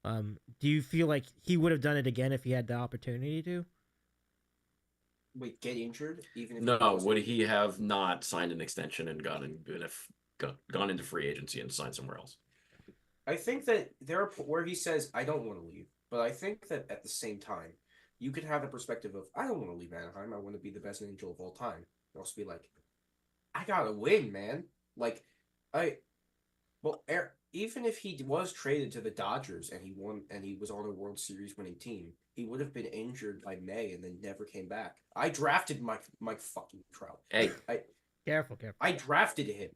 A: do you feel like he would have done it again if he had the opportunity to?
I: Wait, get injured?
G: Would he have not signed an extension and gone into free agency and signed somewhere else?
I: I think that there are where he says, I don't want to leave. But I think that at the same time, you could have the perspective of, I don't want to leave Anaheim. I want to be the best Angel of all time. And also be like, I got to win, man. Like, even if he was traded to the Dodgers and he won and he was on a World Series winning team, he would have been injured by May and then never came back. I drafted Mike fucking Trout.
G: Hey,
A: Careful.
I: I drafted him.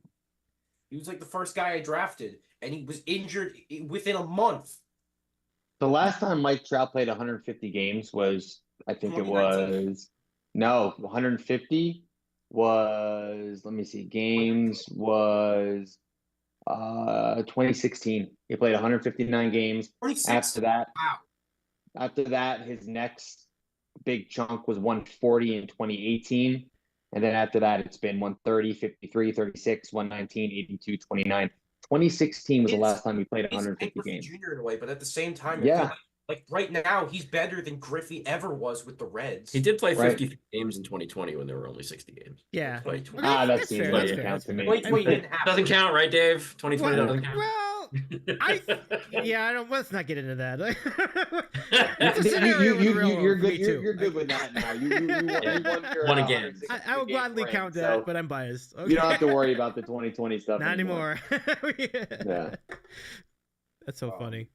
I: He was like the first guy I drafted, and he was injured within a month.
H: The last time Mike Trout played 150 games was, I think it was, 150 was, let me see, games was 2016. He played 159 games. After that, his next big chunk was 140 in 2018. And then after that, it's been 130, 53, 36, 119, 82, 29. 2016 was the last time he played 150 games.
I: Junior in a way, but at the same time,
H: yeah.
I: Like right now, he's better than Griffey ever was with the Reds.
G: He did play 53 games in 2020 when there were only 60 games.
A: Yeah.
H: That's fair. That's fair.
I: That's fair.
G: Doesn't count, right, Dave? 2020 doesn't count.
A: Well, I don't. Let's not get into that.
H: You're good. You're good with that now. You
G: won again.
A: I will gladly count that, but I'm biased. Okay.
H: You don't have to worry about the 2020 stuff.
A: Not anymore.
H: Yeah.
A: That's so funny.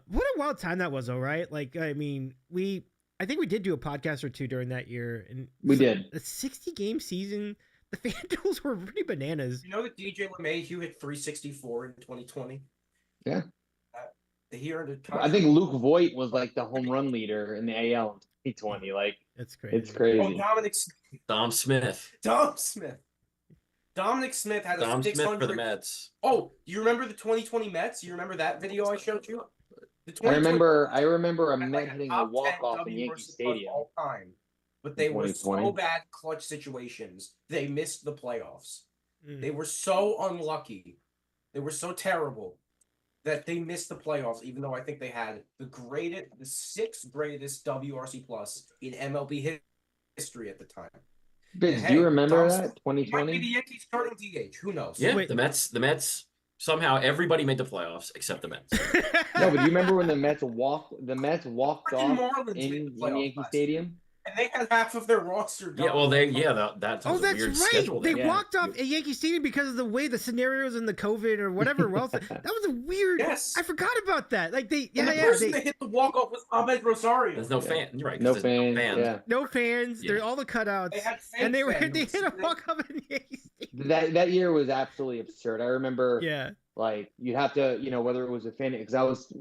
A: What a wild time that was, though, right? Like, I mean, I think we did do a podcast or two during that year, and
H: we did.
A: A 60-game season. The FanDuels were pretty bananas.
I: You know that DJ LeMahieu hit 364 in 2020?
H: Yeah.
I: He earned a
H: I think Luke Voigt was like the home run leader in the AL in 2020. Like,
A: that's crazy.
H: It's crazy.
I: Oh,
G: Dom Smith.
I: Dominic Smith had a
G: Dom
I: 600
G: Smith for the Mets.
I: Oh, you remember the 2020 Mets? You remember that video I showed you?
H: I remember a
I: had
H: Met
I: like
H: hitting a
I: top 10
H: walk-off in
I: WRC
H: Yankee
I: plus
H: Stadium.
I: all time, but they were so
H: 2020.
I: bad clutch situations. They missed the playoffs.
A: Mm.
I: They were so unlucky. They were so terrible that they missed the playoffs, even though I think they had the 6th greatest WRC plus in MLB history at the time.
H: Biz, do you remember that 2020?
I: It might be the Yankees starting DH. Who knows?
G: Yeah,
A: Wait.
G: the Mets. Somehow everybody made the playoffs except the Mets.
H: No, but do you remember when the Mets walked
I: Freaking
H: off
I: Marlins made
H: in
I: the playoffs
H: Yankee
I: last
H: Stadium?
I: year. And they had half of their roster gone.
G: Yeah, well, that's
A: Oh,
G: a
A: that's
G: weird
A: right.
G: schedule.
A: They
G: there.
H: Yeah.
A: walked off at Yankee Stadium because of the way the scenarios and the COVID or whatever else. That was a weird.
I: Yes.
A: I forgot about that. Like they,
I: And the person that hit the walk-off was Ahmed Rosario.
G: There's no fan. You're right. 'cause
H: No
G: there's
H: fans.
G: No fans.
H: Yeah.
A: no fans.
G: Yeah.
A: They're all the cutouts.
I: They had fake
A: and they
I: fans.
A: hit a walk up in Yankee Stadium.
H: That year was absolutely absurd. I remember,
A: Yeah.
H: like, you'd have to, whether it was a fan, because I was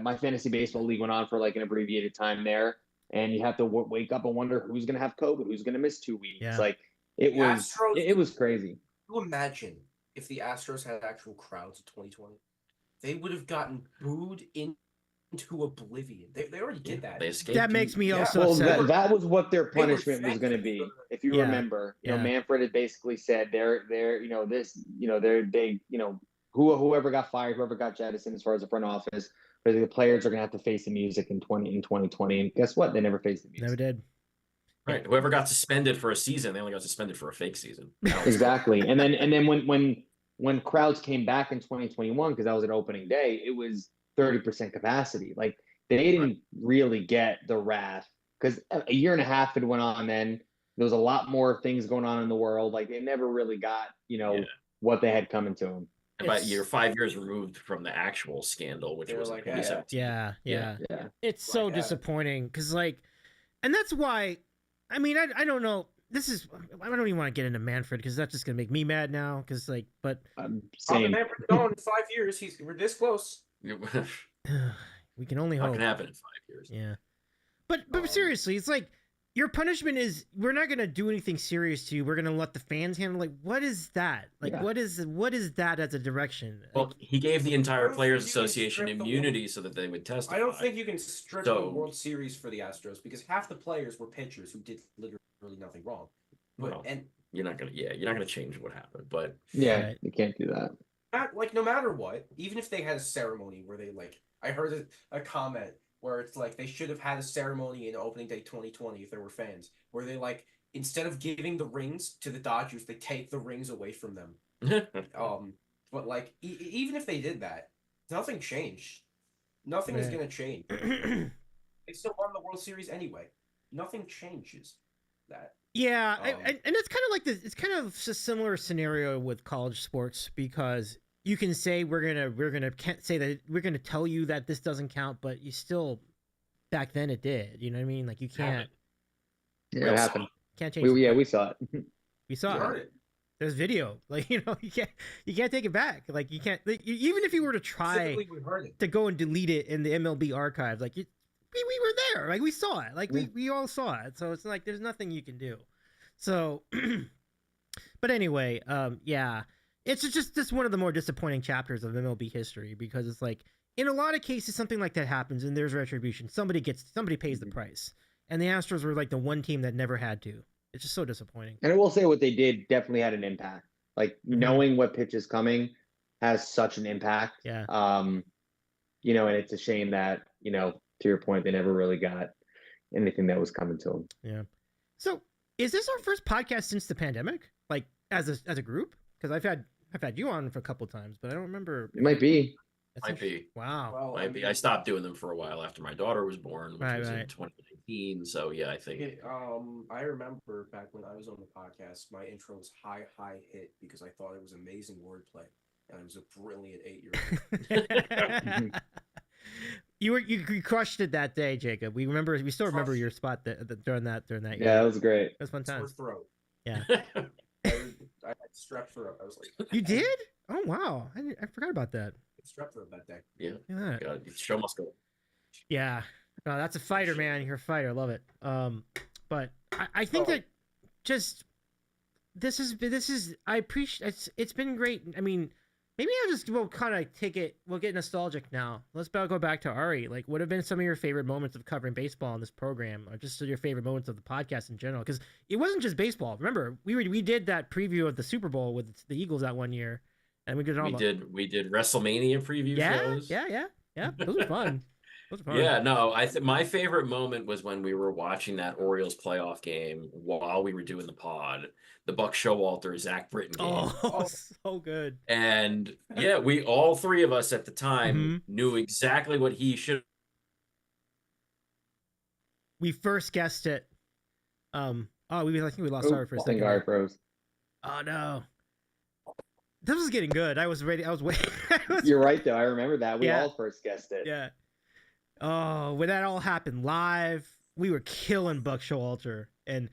H: my fantasy baseball league went on for like an abbreviated time there, and you have to wake up and wonder who's going to have COVID, who's going to miss 2 weeks.
A: Yeah.
H: Like it
I: The
H: was,
I: Astros-
H: it was crazy.
I: Can you imagine if the Astros had actual crowds in 2020? They would have gotten booed into oblivion. They already did that.
G: They escaped.
A: That makes me also
H: Well,
A: upset.
H: that was what their
I: They were
H: punishment was going to be. If you
A: Yeah.
H: remember,
A: Yeah.
H: Manfred had basically said whoever got fired, whoever got jettisoned as far as the front office, basically the players are going to have to face the music in 2020. And guess what? They never faced the music.
A: Never did.
G: Right. Whoever got suspended for a season, they only got suspended for a fake season.
H: Exactly. And then when crowds came back in 2021, because that was an opening day, it was 30% capacity. Like they didn't really get the wrath because a year and a half had went on. Then there was a lot more things going on in the world. Like they never really got what they had coming to them.
G: About 5 years removed from the actual scandal, which
I: They were
G: was
I: like,
G: like 2017.
A: Yeah.
H: Yeah.
A: It's so
I: Like that.
A: disappointing because, and that's why. I mean, I don't know. I don't even want to get into Manfred because that's just gonna make me mad now. Because but
H: Same.
I: Manfred's gone in 5 years. We're this close.
A: we can only
G: Not
A: hope.
G: gonna happen in 5 years.
A: Yeah, but seriously, it's like your punishment is we're not gonna do anything serious to you. We're gonna let the fans handle. Like, what is that? Like,
H: Yeah.
A: what is that as a direction?
G: Well, he gave the entire
I: I don't
G: Players
I: think you can
G: Association
I: strip the
G: immunity so that they would testify.
I: I don't think you can strip
G: So-
I: the World Series for the Astros because half the players were pitchers who did literally nothing wrong.
G: Well, you're not gonna change what happened, but
H: Yeah,
A: Right.
H: you can't do that.
I: no matter what, even if they had a ceremony where they I heard a comment where it's like they should have had a ceremony in opening day 2020 if there were fans, where they instead of giving the rings to the Dodgers, they take the rings away from them. But even if they did that, nothing changed. Nothing is
A: Right.
I: gonna change. They still won the World Series anyway. Nothing changes that.
A: Yeah, and it's kind of like this. It's kind of a similar scenario with college sports because you can say can't say that we're gonna tell you that this doesn't count, but you still back then it did. You know what I mean? Like you can't
H: Yeah, it happened.
A: change.
H: We saw it.
A: We saw
I: You
A: it.
I: heard it.
A: There's video. You can't take it back. Like you can't. Even if you were to try
I: Specifically, we heard it.
A: to go and delete it in the MLB archives, we were there. Like we saw it. Like we all saw it. So it's like there's nothing you can do. So, but anyway, yeah, it's just one of the more disappointing chapters of MLB history because it's like in a lot of cases something like that happens and there's retribution. Somebody pays the price, and the Astros were like the one team that never had to. It's just so disappointing.
H: And I will say what they did definitely had an impact. Like knowing what pitch is coming has such an impact.
A: Yeah.
H: And it's a shame that, to your point, they never really got anything that was coming to them.
A: Yeah. So is this our first podcast since the pandemic? Like as a group? Because I've had you on for a couple times, but I don't remember.
H: It might be.
G: might be.
A: Wow.
I: Well,
G: Might be. I stopped doing them for a while after my daughter was born, which was in 2019. So yeah, I think.
I: I remember back when I was on the podcast, my intro was high hit because I thought it was amazing wordplay, and I was a brilliant 8-year-old.
A: You crushed it that day, Jacob. We still remember your spot during that year.
H: Yeah, that was great.
A: It was fun
I: Sore
A: times.
I: throat.
A: Yeah.
I: I had strep throat. I was like,
A: You did? Oh wow, I forgot about that.
I: strep throat that day.
G: Yeah.
A: Yeah.
G: God, show must go.
A: Yeah. No, that's a fighter, man. You're a fighter. I love it. But I think that just this is I appreciate it's been great. I mean, Maybe we'll kind of we'll get nostalgic now. Let's go back to Ari. Like, what have been some of your favorite moments of covering baseball on this program, or just your favorite moments of the podcast in general? Because it wasn't just baseball. Remember, we did that preview of the Super Bowl with the Eagles that one year, and we did
G: WrestleMania preview shows.
A: Yeah. Those were fun.
G: Yeah, no, my favorite moment was when we were watching that Orioles playoff game while we were doing the pod, the Buck Showalter Zach Britton game.
A: Oh, so good.
G: And yeah, we all three of us at the time knew exactly what he should.
A: We first guessed it. I think we lost Ari for a second.
H: Ari froze.
A: Oh no. This was getting good. I was ready. I was waiting.
H: You're right though. I remember that. We all first guessed it.
A: Yeah. Oh, when that all happened live, we were killing Buck Showalter, and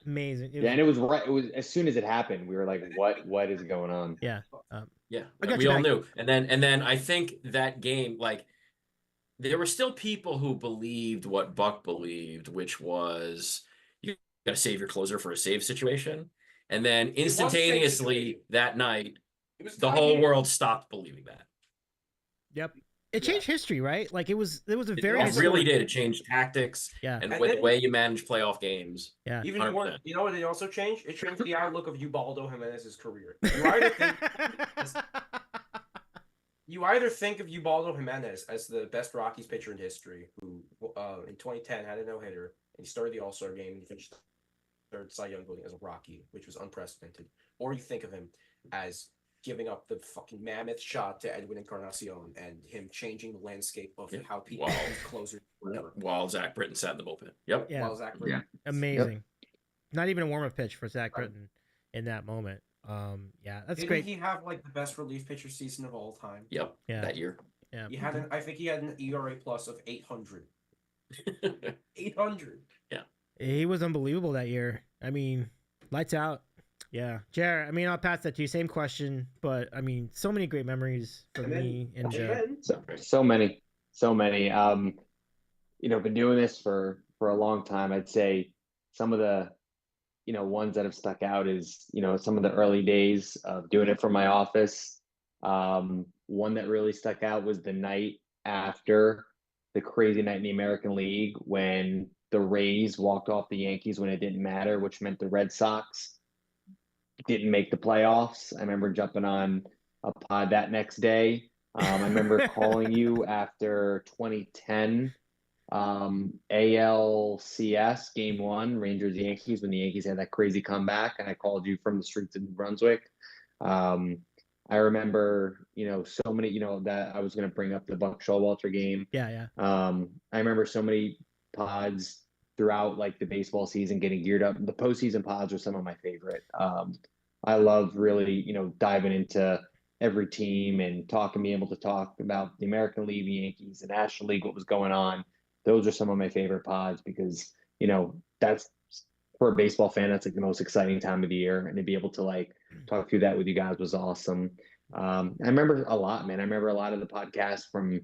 H: amazing.
A: And
H: it was right. It was as soon as it happened, we were like, "What is going on?"
A: Yeah,
G: we all knew. And then I think that game, like, there were still people who believed what Buck believed, which was you got to save your closer for a save situation, and then instantaneously that night, the whole world stopped believing that.
A: Yep. It changed history, right? Like it was a very.
G: It really did. It changed tactics.
A: Yeah.
G: And the way you manage playoff games.
A: Yeah.
I: Even more, you know what it also changed? It changed the outlook of Ubaldo Jimenez's career. You either think of Ubaldo Jimenez as the best Rockies pitcher in history, who in 2010 had a no-hitter, and he started the All-Star game and he finished third Cy Young voting as a Rocky, which was unprecedented, or you think of him as giving up the fucking mammoth shot to Edwin Encarnacion and him changing the landscape of how people closer.
G: While Zach Britton sat in the bullpen. Yep.
A: Yeah.
I: While Zach Britton.
A: Amazing. Yep. Not even a warm-up pitch for Zach Britton in that moment. That's great.
I: Didn't he have like the best relief pitcher season of all time?
G: Yep. Yeah. That year.
A: Yeah.
I: I think he had an ERA plus of 800. 800.
G: Yeah.
A: He was unbelievable that year. I mean, lights out. Yeah, Jared, I mean, I'll pass that to you. Same question, but I mean, so many great memories for me and Jared.
H: So many. Been doing this for a long time. I'd say some of the, ones that have stuck out is, some of the early days of doing it from my office. One that really stuck out was the night after the crazy night in the American League when the Rays walked off the Yankees when it didn't matter, which meant the Red Sox didn't make the playoffs. I remember jumping on a pod that next day. I remember calling you after 2010 ALCS Game 1, Rangers Yankees, when the Yankees had that crazy comeback, and I called you from the streets of New Brunswick. I remember, so many, that I was going to bring up the Buck Showalter game.
A: Yeah.
H: I remember so many pods throughout like the baseball season getting geared up. The postseason pods are some of my favorite. I love really, diving into every team and being able to talk about the American League, the Yankees, the National League, what was going on. Those are some of my favorite pods because, that's for a baseball fan, that's like the most exciting time of the year. And to be able to like talk through that with you guys was awesome. I remember a lot, man. I remember a lot of the podcasts from,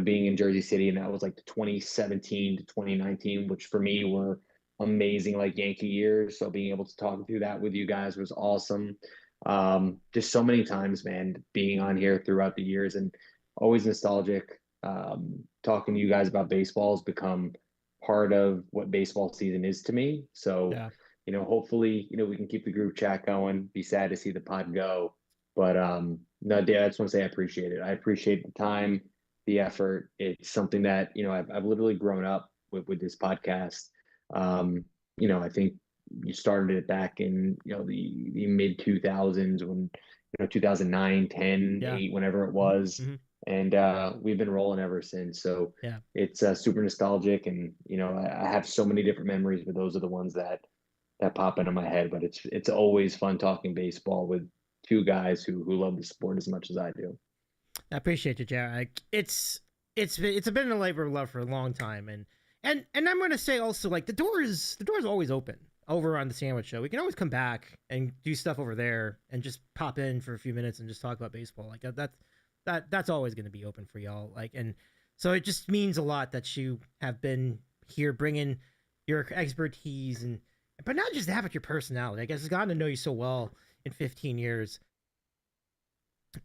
H: being in Jersey City, and that was like the 2017 to 2019, which for me were amazing, like Yankee years. So being able to talk through that with you guys was awesome. Just so many times, man, being on here throughout the years and always nostalgic. Talking to you guys about baseball has become part of what baseball season is to me. So, hopefully, we can keep the group chat going. Be sad to see the pod go. But no, Dave, I just want to say I appreciate it. I appreciate the time, the effort. It's something that, I've literally grown up with this podcast. I think you started it back in, the mid 2000s when, 2009, 10, 8, whenever it was.
A: Mm-hmm.
H: And we've been rolling ever since. So it's super nostalgic. And, I have so many different memories, but those are the ones that pop into my head. But it's always fun talking baseball with two guys who love the sport as much as I do.
A: I appreciate you, Jared. It's been a labor of love for a long time, and I'm gonna say also, like, the door is always open over on the Sandwich Show. We can always come back and do stuff over there and just pop in for a few minutes and just talk about baseball. Like that's always gonna be open for y'all. Like, and so it just means a lot that you have been here bringing your expertise but not just that, but your personality. I guess I've gotten to know you so well in 15 years.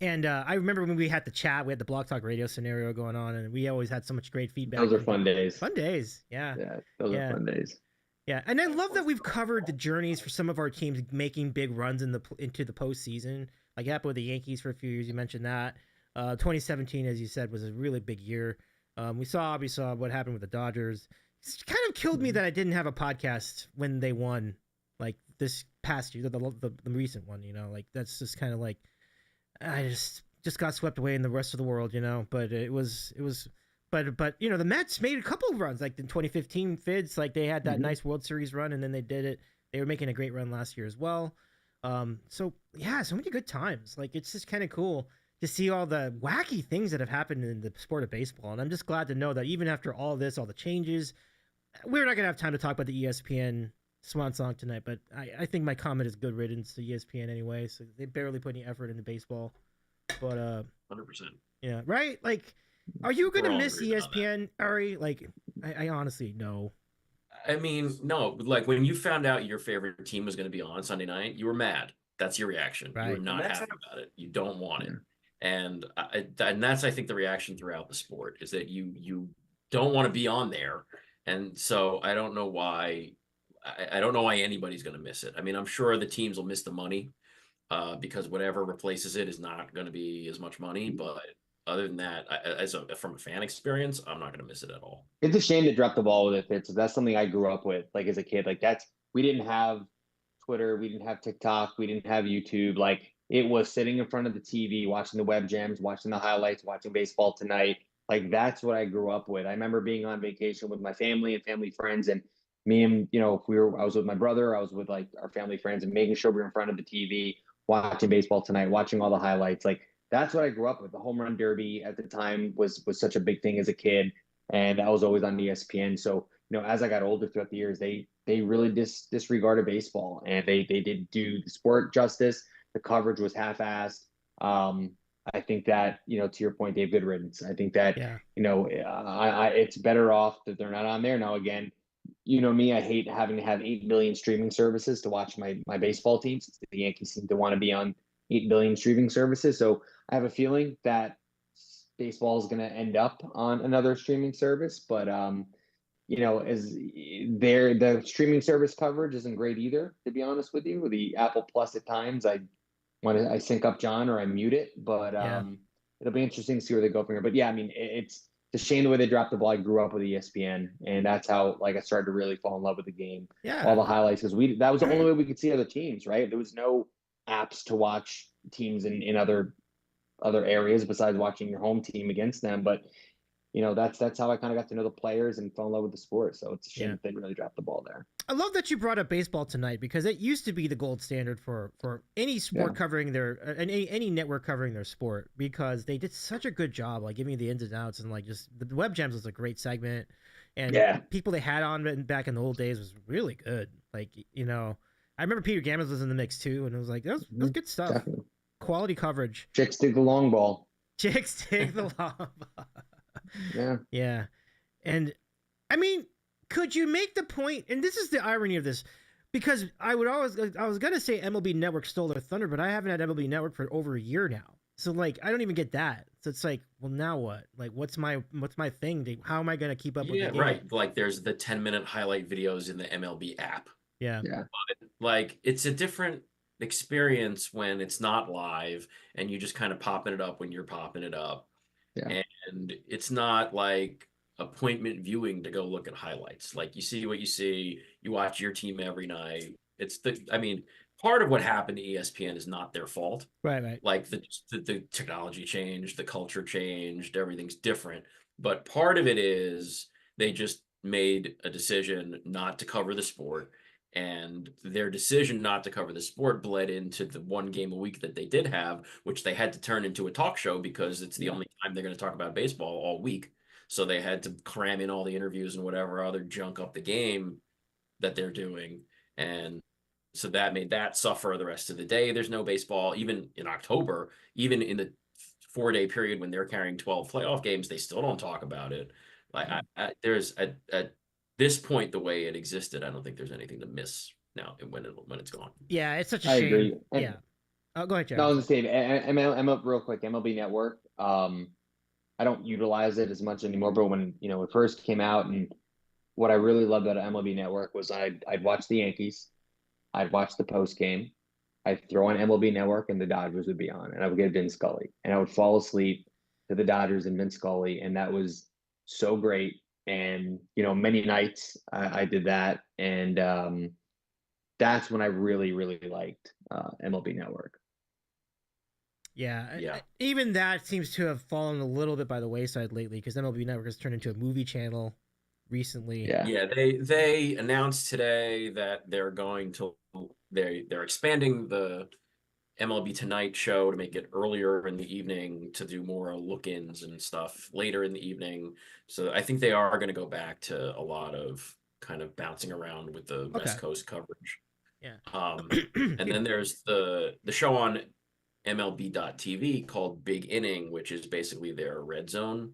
A: And I remember when we had the chat, we had the Block Talk Radio scenario going on, and we always had so much great feedback.
H: Those are fun days.
A: Fun days, yeah.
H: Yeah, those are fun days.
A: Yeah, and I love that we've covered the journeys for some of our teams making big runs into the postseason. Like happened with the Yankees for a few years. You mentioned that. 2017, as you said, was a really big year. We saw what happened with the Dodgers. It's kind of killed me that I didn't have a podcast when they won, like this past year, the recent one. You know, like that's just kind of like. I just got swept away in the rest of the world, you know. But but you know, the Mets made a couple of runs, like in 2015 Fids, like they had that nice World Series run, and then they did it. They were making a great run last year as well. So yeah, so many good times. Like it's just kind of cool to see all the wacky things that have happened in the sport of baseball, and I'm just glad to know that even after all this, all the changes, we're not gonna have time to talk about the ESPN swan song tonight, but I think my comment is good riddance to ESPN anyway. So they barely put any effort into baseball, but
G: 100%.
A: Yeah, right. Like, are you gonna miss ESPN, Ari? Like, I honestly no.
G: I mean, no. Like when you found out your favorite team was going to be on Sunday night, you were mad. That's your reaction.
A: Right.
G: You were not happy about it. You don't want it, and that's I think the reaction throughout the sport is that you don't want to be on there, and so I don't know why. I don't know why anybody's going to miss it. I mean, I'm sure the teams will miss the money because whatever replaces it is not going to be as much money. But other than that, from a fan experience, I'm not going to miss it at all.
H: It's a shame to drop the ball with it. So that's something I grew up with, like as a kid. Like we didn't have Twitter, we didn't have TikTok, we didn't have YouTube. Like it was sitting in front of the TV, watching the web jams, watching the highlights, watching Baseball Tonight. Like that's what I grew up with. I remember being on vacation with my family and family friends, and me and, you know, I was with my brother, I was with like our family friends, and making sure we were in front of the TV, watching Baseball Tonight, watching all the highlights. Like that's what I grew up with. The home run derby at the time was such a big thing as a kid, and that was always on ESPN. So, you know, as I got older throughout the years, they really disregarded baseball, and they didn't do the sport justice. The coverage was half-assed. I think that, you know, to your point, Dave, good riddance. I think that, you know, it's better off that they're not on there. Now, again, you know me, I hate having to have 8 million streaming services to watch my baseball teams. The Yankees seem to want to be on 8 billion streaming services. So I have a feeling that baseball is going to end up on another streaming service. But, you know, the streaming service coverage isn't great either, to be honest with you. The Apple Plus at times, I sync up John or I mute it. But it'll be interesting to see where they go from here. But yeah, I mean, it's a shame the way they dropped the ball. I grew up with ESPN, and that's how I started to really fall in love with the game.
A: Yeah,
H: all the highlights, because that was the only way we could see other teams, right? There was no apps to watch teams in other areas besides watching your home team against them. But you know, that's how I kind of got to know the players and fell in love with the sport. So it's a shame that they really dropped the ball there.
A: I love that you brought up Baseball Tonight, because it used to be the gold standard for any sport covering any network covering their sport, because they did such a good job, like giving you the ins and outs, and like just the web jams was a great segment, and people they had on back in the old days was really good. Like, you know, I remember Peter Gammons was in the mix too, and it was like that was good stuff. Definitely. Quality coverage.
H: Chicks dig the long ball.
A: Chicks dig the long ball. Yeah. And I mean, could you make the point, and this is the irony of this, because I was going to say MLB Network stole their thunder, but I haven't had MLB Network for over a year now. So like, I don't even get that. So it's like, well, now what? Like, what's my thing? How am I going to keep up with the game?
G: Right. Like there's the 10-minute highlight videos in the MLB app.
A: Yeah.
G: But, like, it's a different experience when it's not live and you just kind of popping it up when you're popping it up.
H: Yeah.
G: And it's not like appointment viewing to go look at highlights. Like you see what you see, you watch your team every night. Part of what happened to ESPN is not their fault.
A: Right.
G: Like the technology changed, the culture changed, everything's different. But part of it is they just made a decision not to cover the sport. And their decision not to cover the sport bled into the one game a week that they did have, which they had to turn into a talk show because it's the only time they're going to talk about baseball all week. So they had to cram in all the interviews and whatever other junk up the game that they're doing. And so that made that suffer the rest of the day. There's no baseball, even in October, even in the 4-day period when they're carrying 12 playoff games, they still don't talk about it. Like there's at this point, the way it existed, I don't think there's anything to miss now when it's gone.
A: Yeah, it's such a shame.
H: I agree.
A: Yeah. Go ahead, Jeff.
H: No, I was just saying, real quick, MLB Network. I don't utilize it as much anymore, but when it first came out, and what I really loved about MLB Network was I'd watch the Yankees, I'd watch the post game, I'd throw on MLB Network, and the Dodgers would be on, and I would get Vin Scully, and I would fall asleep to the Dodgers and Vin Scully, and that was so great. And many nights I did that, and that's when I really, really liked MLB Network.
A: Yeah. Even that seems to have fallen a little bit by the wayside lately because MLB Network has turned into a movie channel recently.
G: Yeah. They announced today that they're expanding the MLB Tonight show to make it earlier in the evening to do more look-ins and stuff later in the evening. So I think they are going to go back to a lot of kind of bouncing around with the West Coast coverage.
A: Yeah.
G: And then there's the show on MLB.TV called Big Inning, which is basically their red zone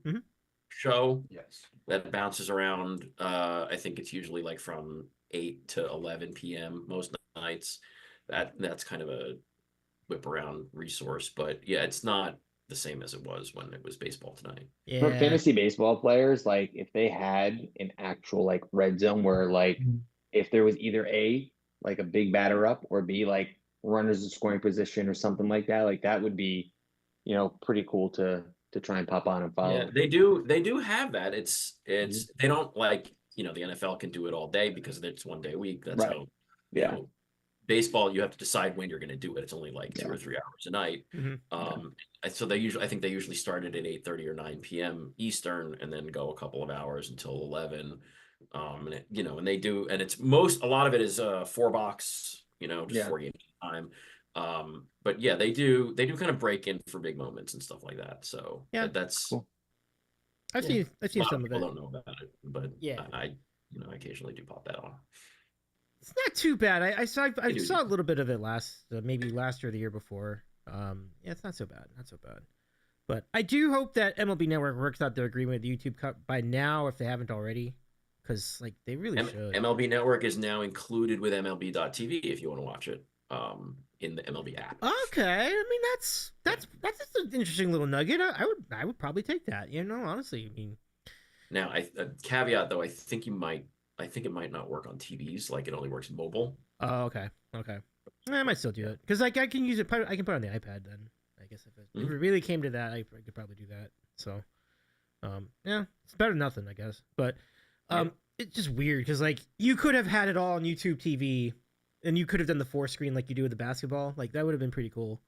G: show.
I: Yes.
G: That bounces around. I think it's usually like from 8 to 11 p.m. most nights. That's kind of a whip around resource, but yeah, it's not the same as it was when it was Baseball Tonight.
A: Yeah.
H: For fantasy baseball players, like if they had an actual like red zone where like if there was either A, like a big batter up, or B, like runners in scoring position or something like that, like that would be pretty cool to try and pop on and follow.
G: Yeah, they do have that. It's they don't like the NFL can do it all day because it's 1 day a week. That's
H: right.
G: how baseball, you have to decide when you're going to do it. It's only like 2 or 3 hours a night. So I think they usually start it at 8:30 or 9 p.m. Eastern and then go a couple of hours until 11. And they do, and it's a lot of it is 4-box, just 4 games at a time. But yeah, they do kind of break in for big moments and stuff like that. So that's
H: cool.
A: I've seen some of it.
G: I don't know about it, but
A: yeah,
G: I occasionally do pop that on.
A: It's not too bad. I saw a little bit of it maybe last year or the year before. It's not so bad. But I do hope that MLB Network works out their agreement with YouTube Cup by now if they haven't already, because like they really should.
G: MLB Network is now included with MLB.TV if you want to watch it in the MLB app.
A: Okay, I mean that's just an interesting little nugget. I would probably take that. Honestly, I mean.
G: Now, a caveat though, I think it might not work on TVs. Like it only works mobile.
A: Oh, okay. I might still do it because like I can use it. I can put it on the iPad then. I guess if it really came to that, I could probably do that. So, it's better than nothing, I guess. But it's just weird because like you could have had it all on YouTube TV, and you could have done the 4-screen like you do with the basketball. Like that would have been pretty cool.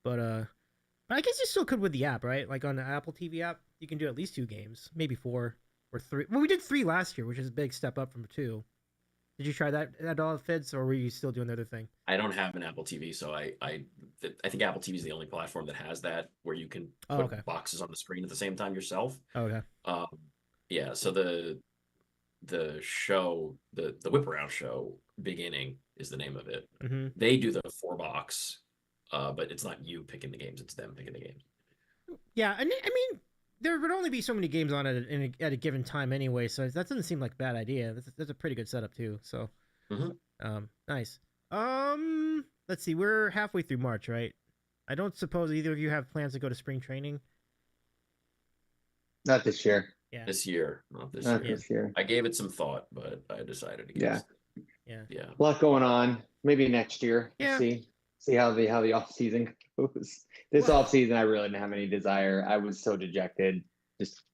A: But I guess you still could with the app, right? Like on the Apple TV app, you can do at least 2 games, maybe 4 or 3. Well, we did 3 last year, which is a big step up from 2. Did you try that at all, Fids, or were you still doing the other thing?
G: I don't have an Apple TV, so I think Apple TV is the only platform that has that, where you can put boxes on the screen at the same time yourself.
A: Okay.
G: Yeah. So the show, the Whip Around show, Big Inning is the name of it.
A: Mm-hmm.
G: They do the 4-box, but it's not you picking the games; it's them picking the games.
A: Yeah, and I mean, there would only be so many games on it at a given time anyway, so that doesn't seem like a bad idea. That's a pretty good setup too. So, nice. Let's see, we're halfway through March, right? I don't suppose either of you have plans to go to spring training.
H: Not this year.
A: Yeah.
G: This year, not this
H: year.
G: I gave it some thought, but I decided against it.
A: Yeah.
H: A lot going on. Maybe next year.
A: Yeah.
H: See how the off season goes. This off season, I really didn't have any desire. I was so dejected.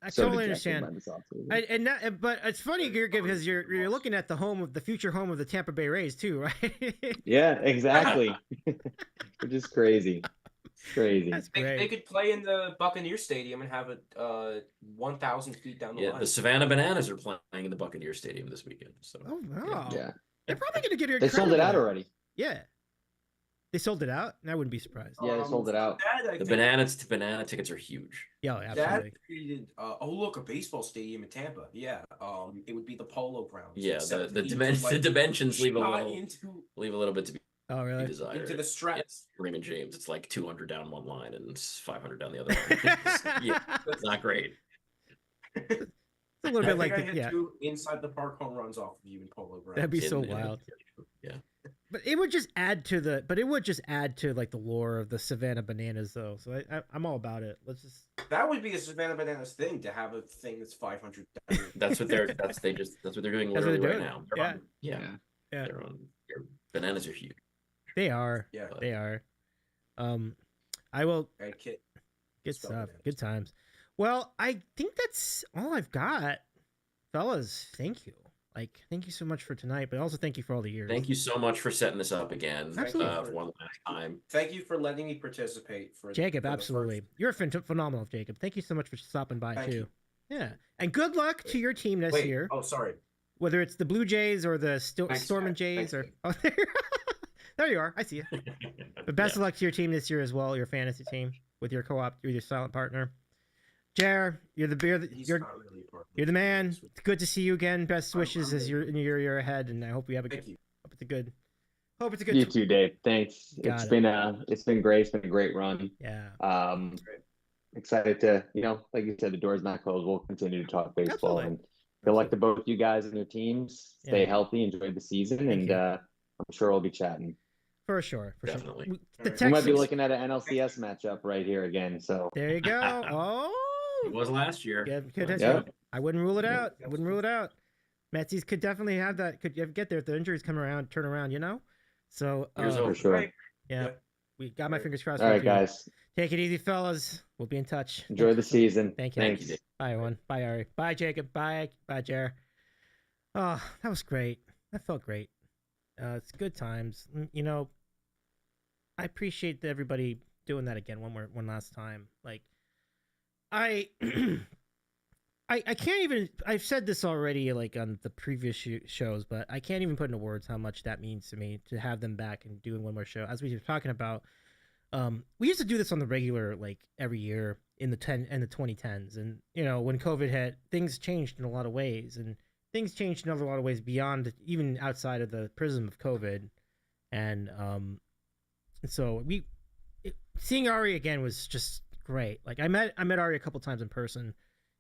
A: I totally understand. But it's funny, because you're looking at the future home of the Tampa Bay Rays too, right?
H: Yeah, exactly. Which is crazy. Crazy.
A: That's great.
I: They could play in the Buccaneer Stadium and have it 1,000 feet down the line.
G: Yeah, the Savannah Bananas are playing in the Buccaneer Stadium this weekend. So.
A: Oh wow.
H: Yeah.
A: They're probably gonna get it.
H: They sold it out already.
A: Yeah. They sold it out? I wouldn't be surprised.
H: Yeah, they sold it out.
G: The banana tickets are huge.
A: Yeah, absolutely.
I: Dad tweeted, look, a baseball stadium in Tampa. Yeah, it would be the Polo Grounds.
G: Yeah, the dimensions leave a little bit to be desired.
I: Into the strats.
G: Raymond James, it's like 200 down one line and 500 down the other line. It's not great.
A: It's a little bit like
I: I had 2 inside the park home runs off of you in Polo Grounds.
A: That'd be so wild.
G: Yeah.
A: But it would just add to like the lore of the Savannah Bananas, though. So I'm all about it. Let's just.
I: That would be a Savannah Bananas thing to have a thing that's 500.
G: That's what they're doing literally right now. Yeah. They're on. Their bananas are huge.
A: They are.
I: Yeah.
A: They are. I will.
I: Hey, kid.
A: Good stuff. Good times. Well, I think that's all I've got, fellas. Thank you. Thank you so much for tonight, but also thank you for all the years.
G: Thank you so much for setting this up again.
A: Absolutely.
G: For one last time.
I: Thank you for letting me participate.
A: Jacob, absolutely. You're phenomenal, Jacob. Thank you so much for stopping by, too. Yeah. And good luck to your team this year.
I: Oh, sorry.
A: Whether it's the Blue Jays or the Storm and Jays. There you are. I see you. But best of luck to your team this year as well, your fantasy team, with your co-op, with your silent partner. Jer, you're the man. It's good to see you again. Best wishes as you're in your year ahead, and I hope we have a good. Hope it's a good.
H: You too, Dave. Thanks. It's been great. It's been a great run.
A: Yeah.
H: Excited to like you said, the door's not closed. We'll continue to talk baseball and good luck to both you guys and your teams. Stay healthy, enjoy the season, and I'm sure we'll be chatting.
A: For sure.
G: Definitely.
H: We might be looking at an NLCS matchup right here again. So
A: there you go. Oh.
G: It was last year.
A: I wouldn't rule it out. Metsies could definitely have that. Could get there if the injuries turn around, So
H: for sure.
A: Yeah. We got my fingers crossed.
H: All right, guys.
A: Take it easy, fellas. We'll be in touch.
H: Enjoy the season.
A: Thank you.
H: Thanks.
A: Bye, everyone. Bye, Ari. Bye, Jacob. Bye, Jer. Oh, that was great. That felt great. It's good times. I appreciate everybody doing that again one last time. I can't even. I've said this already, on the previous shows, but I can't even put into words how much that means to me to have them back and doing one more show. As we were talking about, we used to do this on the regular, every year in the 2010s, and when COVID hit, things changed in a lot of ways, and things changed in a lot of ways beyond, even outside of the prism of COVID, and so seeing Ari again was just great. I met Ari a couple times in person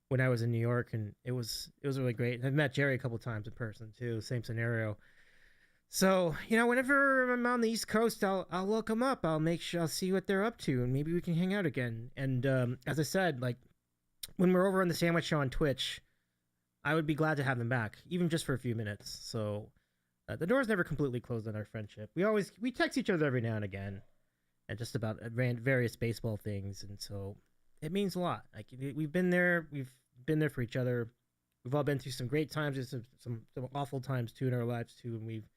A: when I was in New York, and it was really great. And I've met Jerry a couple times in person too. Same scenario. So whenever I'm on the East Coast, I'll look them up. I'll see what they're up to, and maybe we can hang out again. And as I said, when we're over on the Sandwich Show on Twitch, I would be glad to have them back, even just for a few minutes. So the door's never completely closed on our friendship. We text each other every now and again, and just about various baseball things, and so it means a lot. We've been there for each other. We've all been through some great times and some awful times too in our lives too, and we've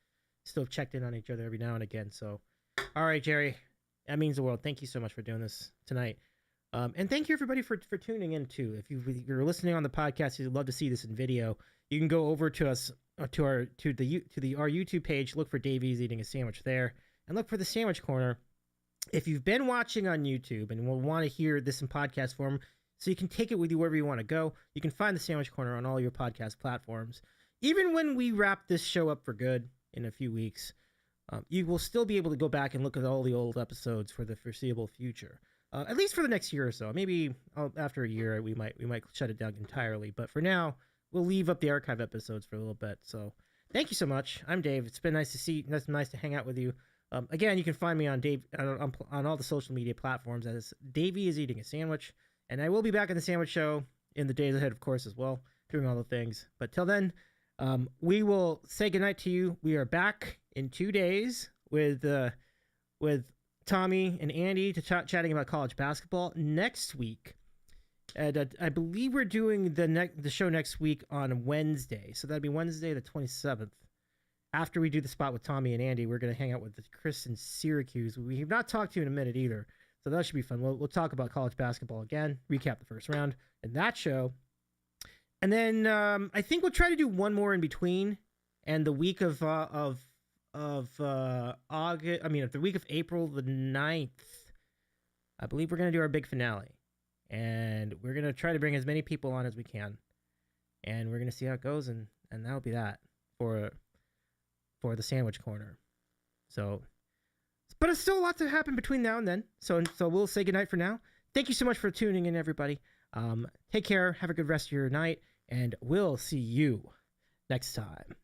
A: still checked in on each other every now and again. So, all right, Jerry, that means the world. Thank you so much for doing this tonight, and thank you everybody for tuning in too. If you're listening on the podcast, you'd love to see this in video, you can go over to us to our YouTube page. Look for Davey's Eating a Sandwich there, and look for the Sandwich Corner. If you've been watching on YouTube and will want to hear this in podcast form, so you can take it with you wherever you want to go, you can find the Sandwich Corner on all your podcast platforms. Even when we wrap this show up for good in a few weeks, you will still be able to go back and look at all the old episodes for the foreseeable future. At least for the next year or so. Maybe after a year we might shut it down entirely. But for now, we'll leave up the archive episodes for a little bit. So thank you so much. I'm Dave. It's been nice to see. It's nice to hang out with you. Again, you can find me on on all the social media platforms as Davey is Eating a Sandwich, and I will be back on the Sandwich Show in the days ahead, of course, as well, doing all the things. But till then, we will say goodnight to you. We are back in 2 days with Tommy and Andy to chatting about college basketball next week. And I believe we're doing the show next week on Wednesday, so that'd be Wednesday the 27th. After we do the spot with Tommy and Andy, we're going to hang out with Chris in Syracuse. We have not talked to you in a minute either, so that should be fun. We'll talk about college basketball again, recap the first round in that show. And then I think we'll try to do one more in between. And the week of August, the week of April the 9th, I believe we're going to do our big finale. And we're going to try to bring as many people on as we can. And we're going to see how it goes, and that'll be that for the Sandwich Corner. So, but it's still a lot to happen between now and then. So we'll say goodnight for now. Thank you so much for tuning in, everybody. Take care. Have a good rest of your night, and we'll see you next time.